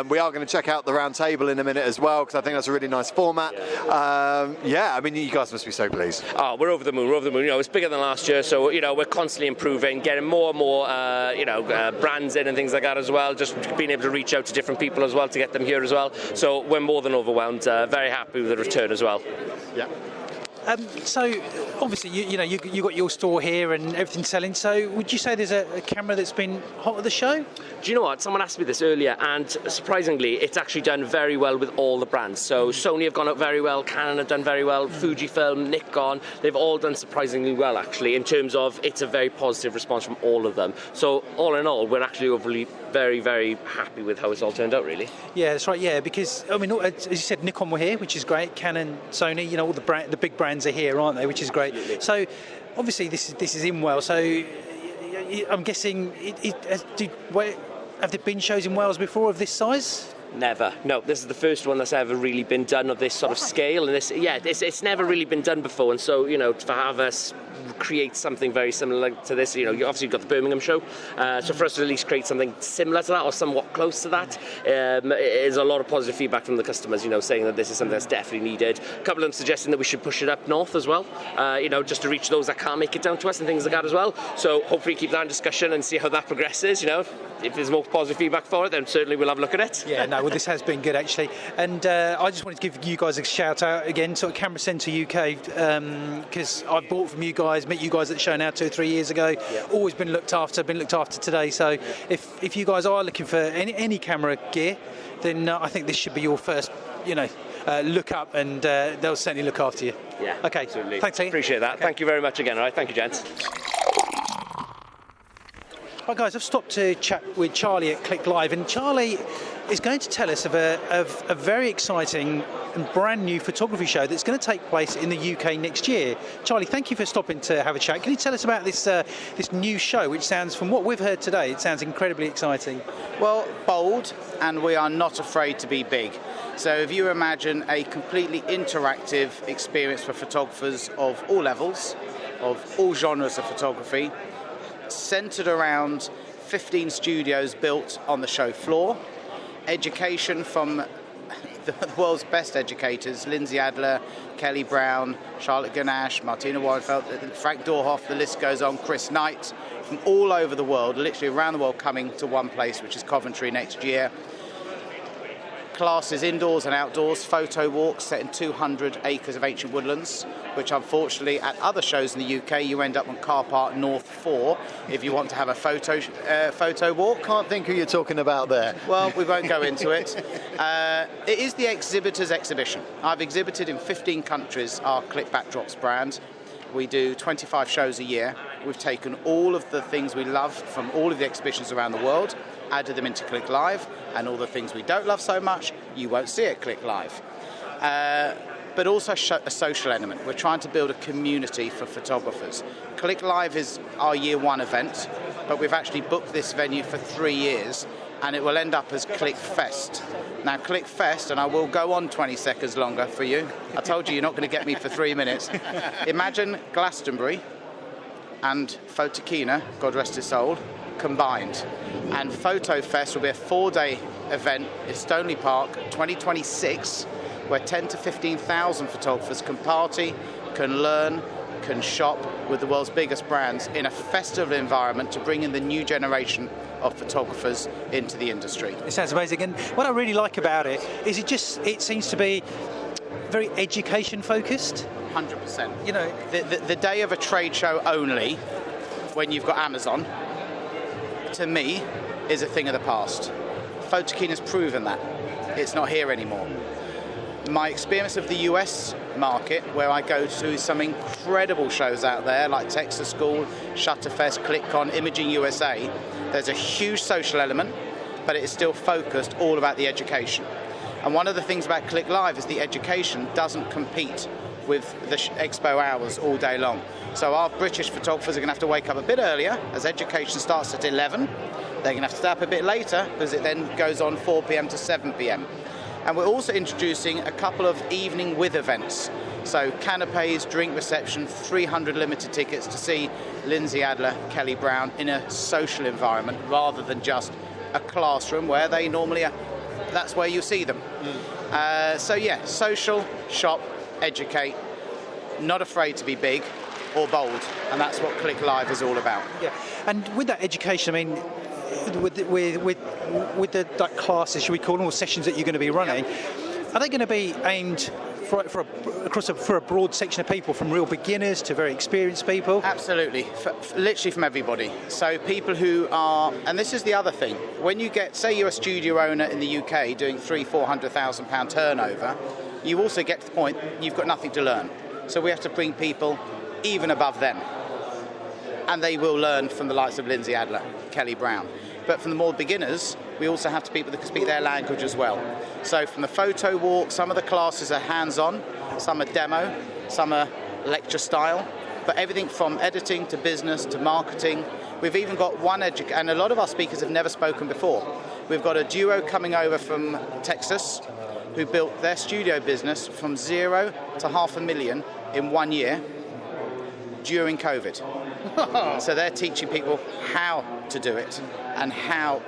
We are going to check out the round table in a minute as well, because I think that's a really nice format. I mean, you guys must be so pleased. Oh, we're over the moon. We're over the moon. You know, it's bigger than last year, so we're constantly improving, getting more and more brands in and things like that as well. Just being able to reach out to different people as well to get them here as well. So we're more than overwhelmed. Very happy with the return as well. Yeah. So obviously you got your store here and everything's selling. So would you say there's a camera that's been hot at the show? Do you know what? Someone asked me this earlier, and surprisingly, it's actually done very well with all the brands. So Sony have gone up very well, Canon have done very well, Fujifilm, Nikon, they've all done surprisingly well actually, in terms of it's a very positive response from all of them. So all in all, we're actually overly very, very happy with how it's all turned out, really. Yeah, that's right. Yeah, because I mean, as you said, Nikon were here, which is great. Canon, Sony, all the big brands are here, aren't they? Which is great. Absolutely. So obviously this is in Wales. So I'm guessing have there been shows in Wales before of this size? Never. No, this is the first one that's ever really been done of this sort of scale, and it's never really been done before. And so to have us create something very similar to this, you obviously got the Birmingham show, so for us to at least create something similar to that or somewhat close to that, is a lot of positive feedback from the customers, saying that this is something that's definitely needed. A couple of them suggesting that we should push it up north as well, just to reach those that can't make it down to us and things like that as well. So hopefully keep that in discussion and see how that progresses. If there's more positive feedback for it, then certainly we'll have a look at it. Yeah, no, well, this has been good actually, and I just wanted to give you guys a shout out again to Camera Centre UK, because I bought from you guys, met you guys at the show now 2 or 3 years ago. Yeah. Always been looked after today. So if you guys are looking for any camera gear, then I think this should be your first, look up, and they'll certainly look after you. Yeah, okay, absolutely. Thanks, Ian. Appreciate that. Okay. Thank you very much again. All right, thank you, gents. Hi guys, I've stopped to chat with Charlie at Click Live, and Charlie is going to tell us of a very exciting and brand new photography show that's going to take place in the UK next year. Charlie, thank you for stopping to have a chat. Can you tell us about this new show, which sounds, from what we've heard today, it sounds incredibly exciting? Well, bold, and we are not afraid to be big. So if you imagine a completely interactive experience for photographers of all levels, of all genres of photography, centered around 15 studios built on the show floor, education from the world's best educators, Lindsay Adler, Kelly Brown, Charlotte Ganache, Martina Warrenfeld, Frank Dorhoff, the list goes on, Chris Knight, from all over the world, literally around the world, coming to one place, which is Coventry next year. Classes indoors and outdoors, photo walks set in 200 acres of ancient woodlands, which unfortunately at other shows in the UK you end up on Car Park North 4 if you want to have a photo walk. Can't think who you're talking about there. Well, we won't go into it. It is the exhibitor's exhibition. I've exhibited in 15 countries our Click Backdrops brand. We do 25 shows a year. We've taken all of the things we love from all of the exhibitions around the world, added them into Click Live, and all the things we don't love so much, you won't see at Click Live. But also a social element. We're trying to build a community for photographers. Click Live is our year 1 event, but we've actually booked this venue for 3 years, and it will end up as ClickFest. Now, ClickFest, and I will go on 20 seconds longer for you. I told you you're not going to get me for 3 minutes. Imagine Glastonbury and Photokina, God rest his soul, combined. And PhotoFest will be a 4-day event in Stoneleigh Park, 2026, where 10 to 15,000 photographers can party, can learn, can shop with the world's biggest brands in a festival environment to bring in the new generation of photographers into the industry. It sounds amazing, and what I really like about it is it seems to be very education focused. 100%. You know, the day of a trade show only, when you've got Amazon, to me, is a thing of the past. Photokina's proven that. It's not here anymore. My experience of the US market, where I go to some incredible shows out there, like Texas School, Shutterfest, ClickCon, Imaging USA, there's a huge social element, but it is still focused all about the education. And one of the things about Click Live is the education doesn't compete with the expo hours all day long. So our British photographers are going to have to wake up a bit earlier, as education starts at 11. They're going to have to stay up a bit later, because it then goes on 4 p.m. to 7 p.m. And we're also introducing a couple of evening with events. So canapes, drink reception, 300 limited tickets to see Lindsay Adler, Kelly Brown in a social environment rather than just a classroom where they normally are. That's where you see them. So yeah, social, shop, educate, not afraid to be big or bold, and that's what Click Live is all about. Yeah, and with that education, I mean, with the like classes, should we call them, or sessions that you're going to be running, are they going to be aimed for a broad section of people, from real beginners to very experienced people? Absolutely, literally from everybody. So people who are, and this is the other thing, when you get, say you're a studio owner in the UK doing £300,000 turnover, you also get to the point you've got nothing to learn. So we have to bring people even above them. And they will learn from the likes of Lindsay Adler, Kelly Brown. But from the more beginners, we also have to people that can speak their language as well. So from the photo walk, some of the classes are hands-on, some are demo, some are lecture style, but everything from editing to business to marketing. We've even got one and a lot of our speakers have never spoken before. We've got a duo coming over from Texas who built their studio business from 0 to $500,000 in 1 year during COVID. So they're teaching people how to do it, and how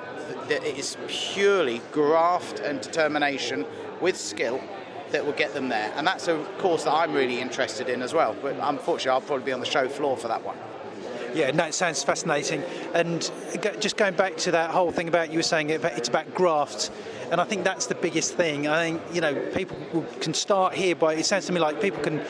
it is purely graft and determination with skill that will get them there. And that's a course that I'm really interested in as well. But unfortunately, I'll probably be on the show floor for that one. Yeah, no, it sounds fascinating. And just going back to that whole thing about, you were saying it's about graft, and I think that's the biggest thing. I think, you know, people can start here by, it sounds to me like people can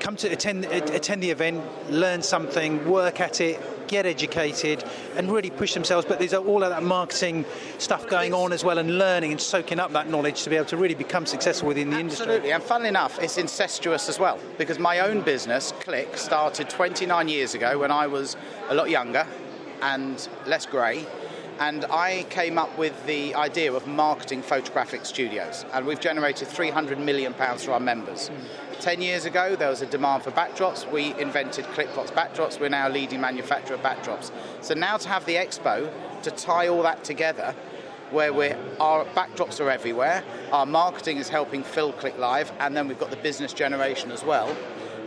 come to attend the event, learn something, work at it, get educated, and really push themselves. But there's all of that marketing stuff going on as well, and learning and soaking up that knowledge to be able to really become successful within the industry. Absolutely, and funnily enough, it's incestuous as well, because my own business, Click, started 29 years ago when I was a lot younger and less grey. And I came up with the idea of marketing photographic studios, and we've generated £300 million for our members. 10 years ago, there was a demand for backdrops. We invented ClickBox backdrops. We're now a leading manufacturer of backdrops. So now to have the expo to tie all that together, where our backdrops are everywhere, our marketing is helping fill Click Live, and then we've got the business generation as well.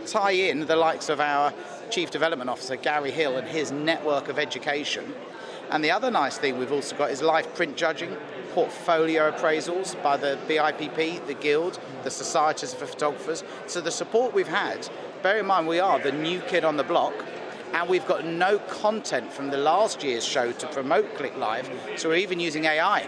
Tie in the likes of our Chief Development Officer, Gary Hill, and his network of education. And the other nice thing we've also got is live print judging, portfolio appraisals by the BIPP, the Guild, the Societies for Photographers. So the support we've had, bear in mind we are the new kid on the block, and we've got no content from the last year's show to promote Click Live, so we're even using AI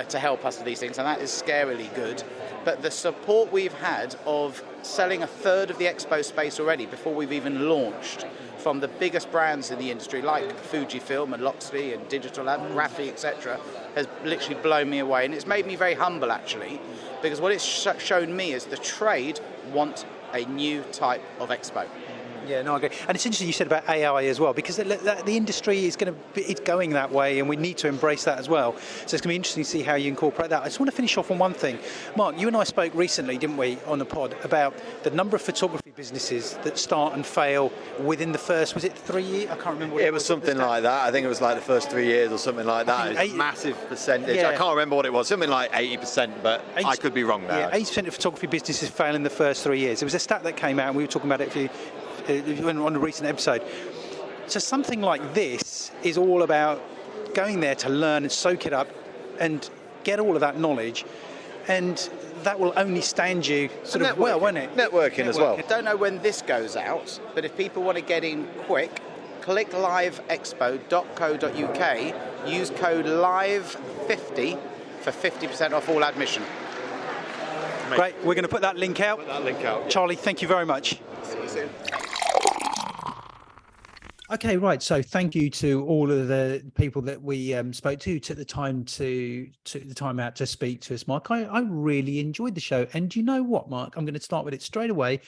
to help us with these things, and that is scarily good. But the support we've had of selling a third of the expo space already before we've even launched, from the biggest brands in the industry like Fujifilm and Loxley and Digital Lab, Graphy, etc., has literally blown me away. And it's made me very humble, actually, because what it's shown me is the trade want a new type of expo. Yeah, no, I agree. And it's interesting you said about AI as well, because the industry is it's going that way, and we need to embrace that as well. So it's going to be interesting to see how you incorporate that. I just want to finish off on one thing. Mark, you and I spoke recently, didn't we, on the pod, about the number of photography businesses that start and fail within the first, was it 3 years? I can't remember what it was. Something like that. I think it was like the first 3 years or something like that. It's a massive percentage. Yeah. I can't remember what it was. Something like 80%, but I could be wrong there. Yeah, 80% of photography businesses fail in the first 3 years. There was a stat that came out, and we were talking about it on a recent episode. So something like this is all about going there to learn and soak it up and get all of that knowledge, and that will only stand you sort of well, won't it? Networking as well. I don't know when this goes out, but if people want to get in quick, click liveexpo.co.uk, use code LIVE50 for 50% off all admission. Great, we're going to put that link out. Charlie, thank you very much. See you soon. Okay, right. So thank you to all of the people that we spoke to, took the time out to speak to us, Mark. I really enjoyed the show. And you know what, Mark? I'm going to start with it straight away.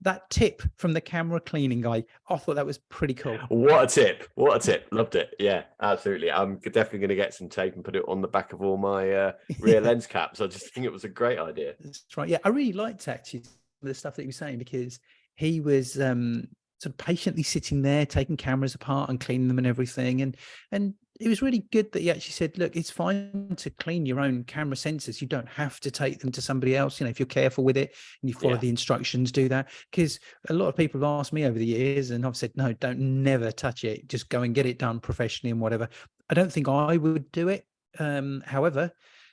That tip from the camera cleaning guy, I thought that was pretty cool. What a tip. What a tip. Loved it. Yeah, absolutely. I'm definitely going to get some tape and put it on the back of all my rear lens caps. I just think it was a great idea. That's right. Yeah, I really liked actually the stuff that he was saying, because he was sort of patiently sitting there, taking cameras apart and cleaning them and everything. And it was really good that he actually said, look, it's fine to clean your own camera sensors. You don't have to take them to somebody else. You know, if you're careful with it and you follow the instructions, do that. Because a lot of people have asked me over the years, and I've said, no, don't never touch it. Just go and get it done professionally and whatever. I don't think I would do it. However,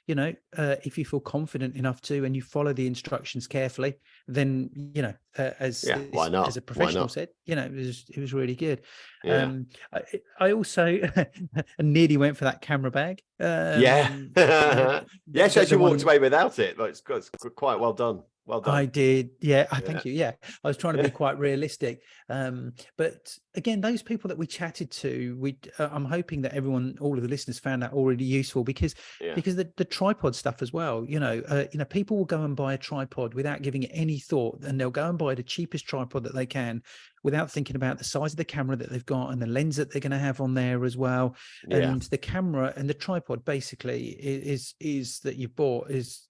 you know, if you feel confident enough to, and you follow the instructions carefully, then, you know, why not? As a professional said, you know, it was really good. Yeah. I also nearly went for that camera bag. Yeah, she actually walked away without it. But it's quite well done. Well done. I did. Yeah. Thank you. Yeah. I was trying to be quite realistic. But again, those people that we chatted to, I'm hoping that all of the listeners found that already useful, because the tripod stuff as well, you know, people will go and buy a tripod without giving it any thought, and they'll go and buy the cheapest tripod that they can without thinking about the size of the camera that they've got and the lens that they're going to have on there as well. And the camera and the tripod basically is that you've bought is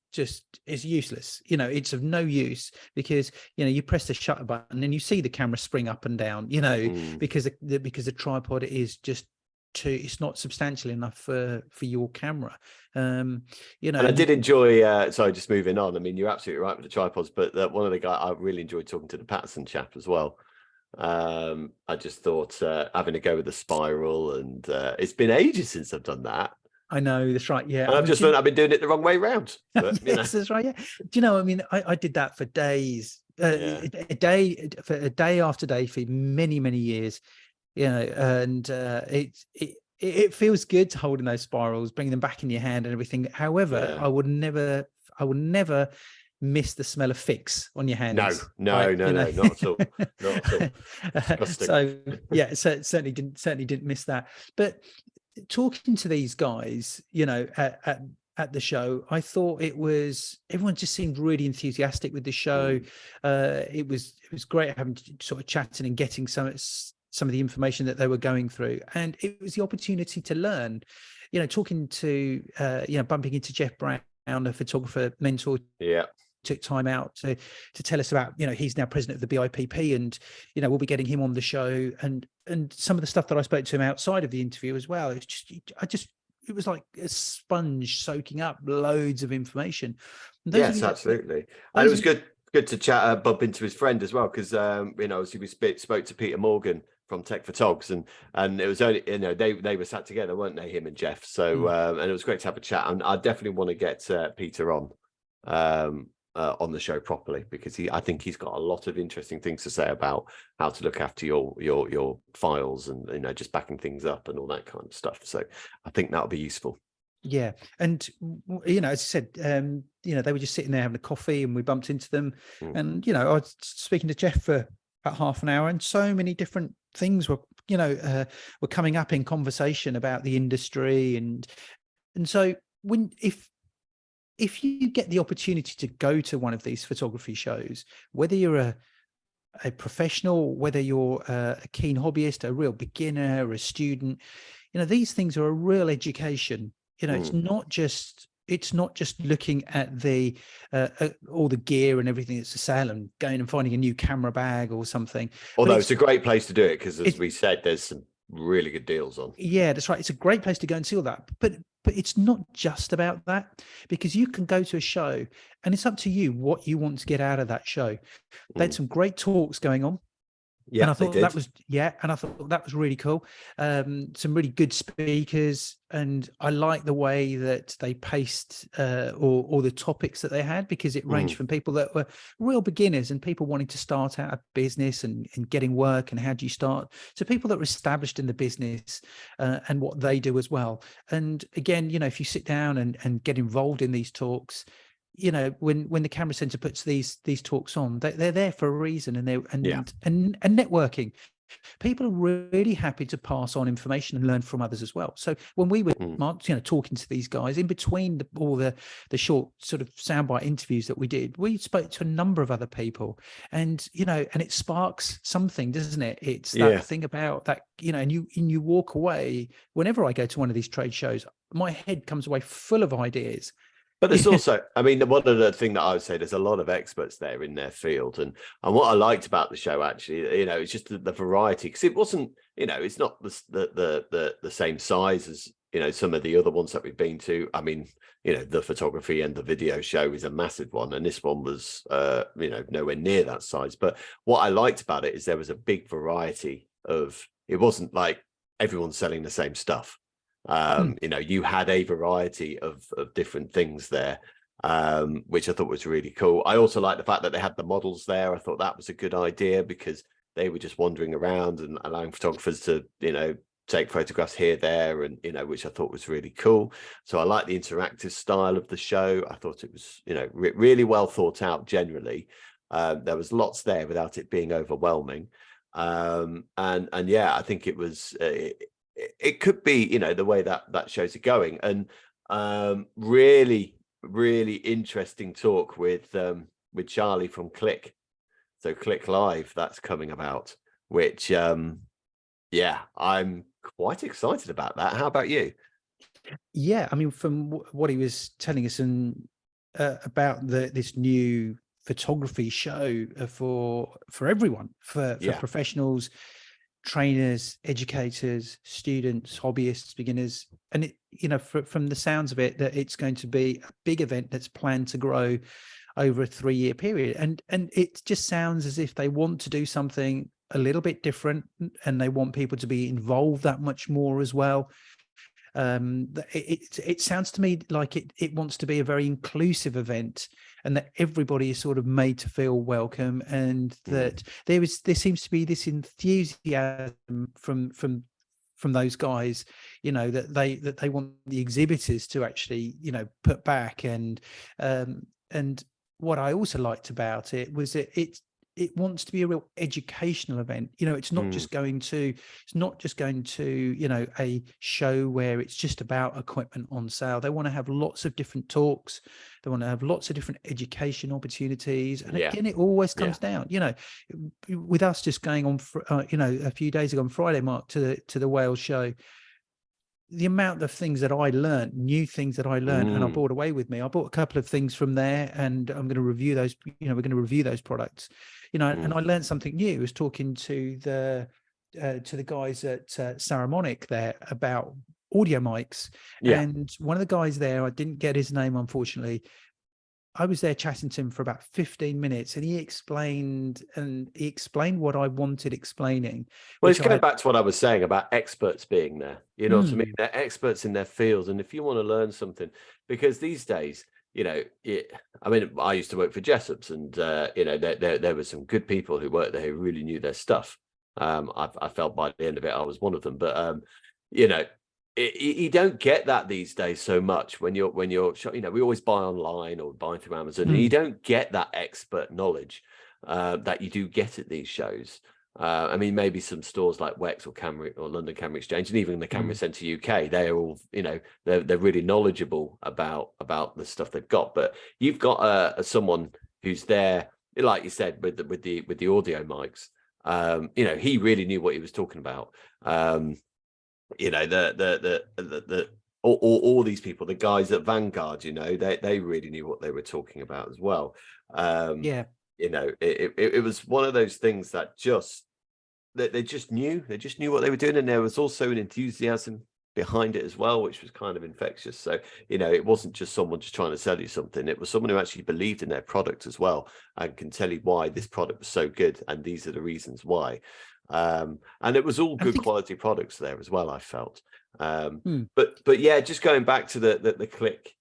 useless. You know, it's of no use, because, you know, you press the shutter button and you see the camera spring up and down, you know, because the tripod is just it's not substantial enough for your camera. You know, and I did enjoy sorry, just moving on, I mean, you're absolutely right with the tripods, but one of the guys, I really enjoyed talking to the Paterson chap as well. I just thought having a go with the spiral, and it's been ages since I've done that. I know, that's right. Yeah, and I've just learned I've been doing it the wrong way round. But, yes, that's right. Yeah, do you know? I mean, I did that for days, a day after day for many years. You know, and it feels good to holding those spirals, bringing them back in your hand and everything. However, I would never miss the smell of fix on your hands. No, not at all. Not at all. So yeah, certainly didn't miss that. But talking to these guys, you know, at the show, I thought everyone just seemed really enthusiastic with the show. It was great having sort of chatting and getting some of the information that they were going through, and it was the opportunity to learn. You know, talking to bumping into Jeff Brown, a photographer mentor. Yeah. Took time out to tell us about, you know, he's now president of the BIPP, and, you know, we'll be getting him on the show, and some of the stuff that I spoke to him outside of the interview as well. It was like a sponge soaking up loads of information. Yes, absolutely. And it was good to chat, bump into his friend as well, because you know, obviously we spoke to Peter Morgan from Tech for Togs, and it was only, you know, they were sat together, weren't they, him and Jeff? So and it was great to have a chat, and I definitely want to get Peter on the show properly, because I think he's got a lot of interesting things to say about how to look after your files, and, you know, just backing things up and all that kind of stuff. So I think that'll be useful. Yeah, and, you know, as I said, you know, they were just sitting there having a coffee, and we bumped into them, and, you know, I was speaking to Jeff for about half an hour, and so many different things were coming up in conversation about the industry, and so if you get the opportunity to go to one of these photography shows, whether you're a professional, whether you're a keen hobbyist, a real beginner, or a student, you know, these things are a real education. You know, it's not just it's not just looking at the all the gear and everything that's for sale and going and finding a new camera bag or something. Although it's a great place to do it because, as we said, there's some really good deals on. Yeah, that's right. It's a great place to go and see all that. But it's not just about that, because you can go to a show and it's up to you what you want to get out of that show. They had some great talks going on. Yeah, and I thought that was really cool. Some really good speakers, and I like the way that they paced or the topics that they had, because it ranged from people that were real beginners and people wanting to start out a business and getting work and how do you start, to people that were established in the business and what they do as well. And again, you know, if you sit down and get involved in these talks, you know, when the Camera Centre puts these talks on, they're there for a reason, and and networking. People are really happy to pass on information and learn from others as well. So when we were, Mark, you know, talking to these guys in between all the short sort of soundbite interviews that we did, we spoke to a number of other people, and you know, and it sparks something, doesn't it? It's that thing about that, you know, and you walk away. Whenever I go to one of these trade shows, my head comes away full of ideas. But there's also, I mean, one of the things that I would say, there's a lot of experts there in their field. And what I liked about the show, actually, you know, it's just the variety, because it wasn't, you know, it's not the same size as, you know, some of the other ones that we've been to. I mean, you know, the photography and the video show is a massive one. And this one was, you know, nowhere near that size. But what I liked about it is there was a big variety of, it wasn't like everyone's selling the same stuff. You know, you had a variety of different things there, which I thought was really cool. I also like the fact that they had the models there. I thought that was a good idea, because they were just wandering around and allowing photographers to, you know, take photographs here, there, and, you know, which I thought was really cool. So I like the interactive style of the show. I thought it was, you know, really well thought out generally. There was lots there without it being overwhelming. And yeah, I think it was, it could be, you know, the way that shows are going. And really interesting talk with Charlie from Click. So Click Live, that's coming about, which yeah, I'm quite excited about that. How about you? Yeah, I mean, from what he was telling us and about this new photography show for everyone, for professionals, trainers, educators, students, hobbyists, beginners, and it, you know, from the sounds of it, that it's going to be a big event that's planned to grow over a 3-year period, and it just sounds as if they want to do something a little bit different, and they want people to be involved that much more as well. It sounds to me like it wants to be a very inclusive event, and that everybody is sort of made to feel welcome, and that there seems to be this enthusiasm from those guys, you know, that they want the exhibitors to actually, you know, put back. And what I also liked about it was that it wants to be a real educational event. You know, it's not just going to, you know, a show where it's just about equipment on sale. They want to have lots of different talks. They want to have lots of different education opportunities. And again, it always comes down, you know, with us just going on, you know, a few days ago on Friday, Mark, to the Wales show, the amount of things that I learned, new things that I learned, and I brought away with me. I bought a couple of things from there, and I'm going to review those. You know, we're going to review those products. You know, and I learned something new. I was talking to the guys at Saramonic there about audio mics, and one of the guys there, I didn't get his name, unfortunately. I was there chatting to him for about 15 minutes, and he explained what I wanted explaining. Well, it's going back to what I was saying about experts being there. You know what I mean? They're experts in their field. And if you want to learn something, because these days, you know, I mean, I used to work for Jessop's, and, you know, there were some good people who worked there who really knew their stuff. I felt by the end of it, I was one of them. But, you know, you don't get that these days so much when you're, you know, we always buy online or buy through Amazon, and you don't get that expert knowledge that you do get at these shows. I mean, maybe some stores like Wex or Camera or London Camera Exchange, and even the Camera Centre UK, they're all, you know, they're really knowledgeable about the stuff they've got. But you've got someone who's there, like you said, with the audio mics. You know, he really knew what he was talking about. You know, the all these people, the guys at Vanguard, you know, they really knew what they were talking about as well. Yeah. You know, it was one of those things that they just knew what they were doing, and there was also an enthusiasm behind it as well, which was kind of infectious. So, you know, it wasn't just someone just trying to sell you something. It was someone who actually believed in their product as well and can tell you why this product was so good, and these are the reasons why. And it was all good quality products there as well, I felt. But yeah, just going back to the Click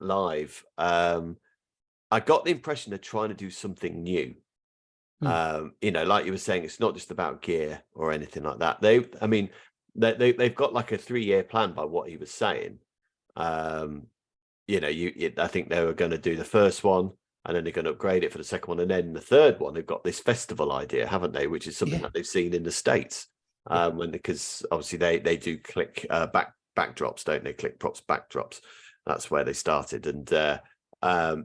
Live, I got the impression they're trying to do something new. You know, like you were saying, it's not just about gear or anything like that. They've got like a 3-year plan by what he was saying. You know, I think they were going to do the first one, and then they're going to upgrade it for the second one, and then the third one, they've got this festival idea, haven't they? Which is something that they've seen in the States. Because obviously they do Click backdrops, don't they? Click props backdrops. That's where they started, and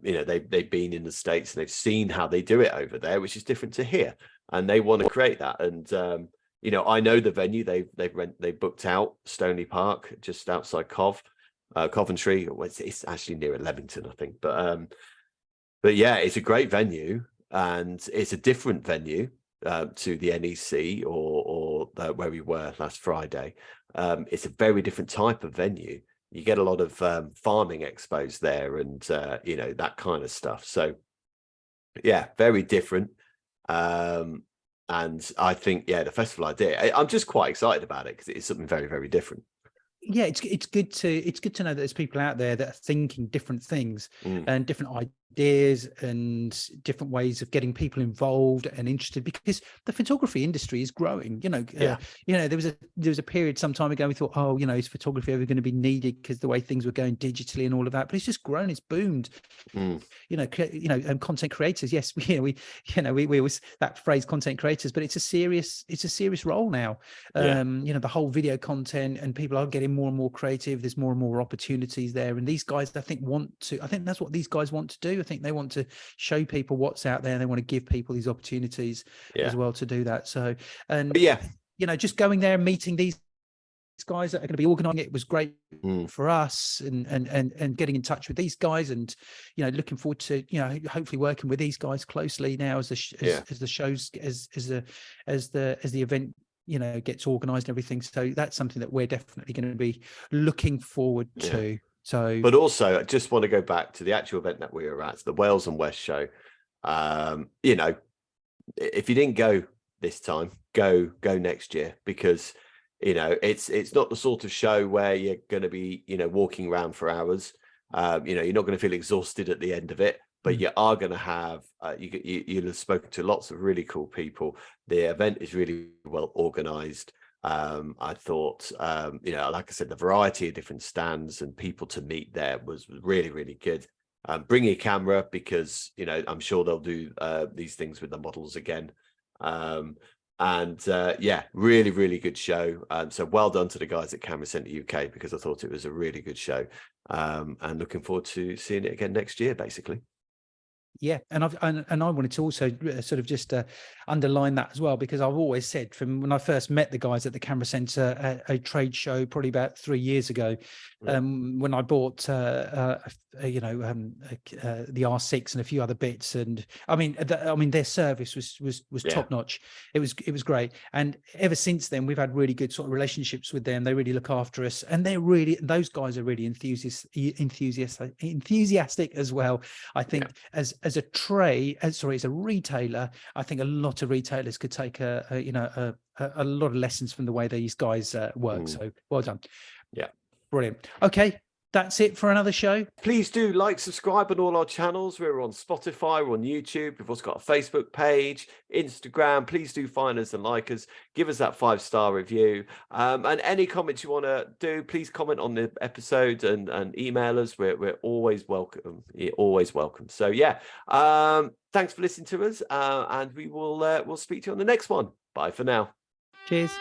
you know, they've been in the States and they've seen how they do it over there, which is different to here, and they want to create that. And you know, I know the venue they booked out, Stoney Park, just outside Coventry. It's actually near Leamington, I think. But yeah, it's a great venue, and it's a different venue to the NEC or where we were last Friday. It's a very different type of venue. You get a lot of farming expos there, and you know, that kind of stuff. So yeah, very different. And I think, yeah, the festival idea, I'm just quite excited about it because it is something very, very different. Yeah, it's good to know that there's people out there that are thinking different things and different ideas and different ways of getting people involved and interested, because the photography industry is growing. You know, there was a period some time ago we thought, oh, you know, is photography ever going to be needed because the way things were going digitally and all of that? But it's just grown, it's boomed. You know, content creators. Yes, we always, that phrase, content creators, but it's a serious role now. You know, the whole video content, and people are getting more and more creative. There's more and more opportunities there, and these guys, I think that's what these guys want to do. I think they want to show people what's out there, and they want to give people these opportunities as well to do that. So, and you know, just going there and meeting these guys that are going to be organizing it was great for us, and getting in touch with these guys, and you know, looking forward to, you know, hopefully working with these guys closely now as the shows, as the event, you know, gets organized and everything. So that's something that we're definitely going to be looking forward to. So, but also I just want to go back to the actual event that we were at, the Wales and West show. You know, if you didn't go this time, go next year, because you know, it's not the sort of show where you're going to be, you know, walking around for hours. You know, you're not going to feel exhausted at the end of it, but you are going to have, you'll have spoken to lots of really cool people. The event is really well organized. I thought, you know, like I said, the variety of different stands and people to meet there was really, really good. Bring your camera, because, you know, I'm sure they'll do these things with the models again. And yeah, really, really good show. So well done to the guys at Camera Centre UK, because I thought it was a really good show. And looking forward to seeing it again next year, basically. Yeah, and I wanted to also sort of just underline that as well, because I've always said, from when I first met the guys at the Camera Centre at a trade show probably about 3 years ago, when I bought you know, the R6 and a few other bits, and I mean their service was top notch. It was great, and ever since then we've had really good sort of relationships with them. They really look after us, and those guys are really enthusiastic as well. I think as a retailer, I think a lot of retailers could take a lot of lessons from the way these guys work. So well done. Yeah, brilliant. Okay, that's it for another show. Please do like, subscribe on all our channels. We're on Spotify, we're on YouTube. We've also got a Facebook page, Instagram. Please do find us and like us. Give us that 5-star review. And any comments you want to do, please comment on the episode and email us. We're always welcome. You're always welcome. So yeah, thanks for listening to us, and we'll speak to you on the next one. Bye for now. Cheers.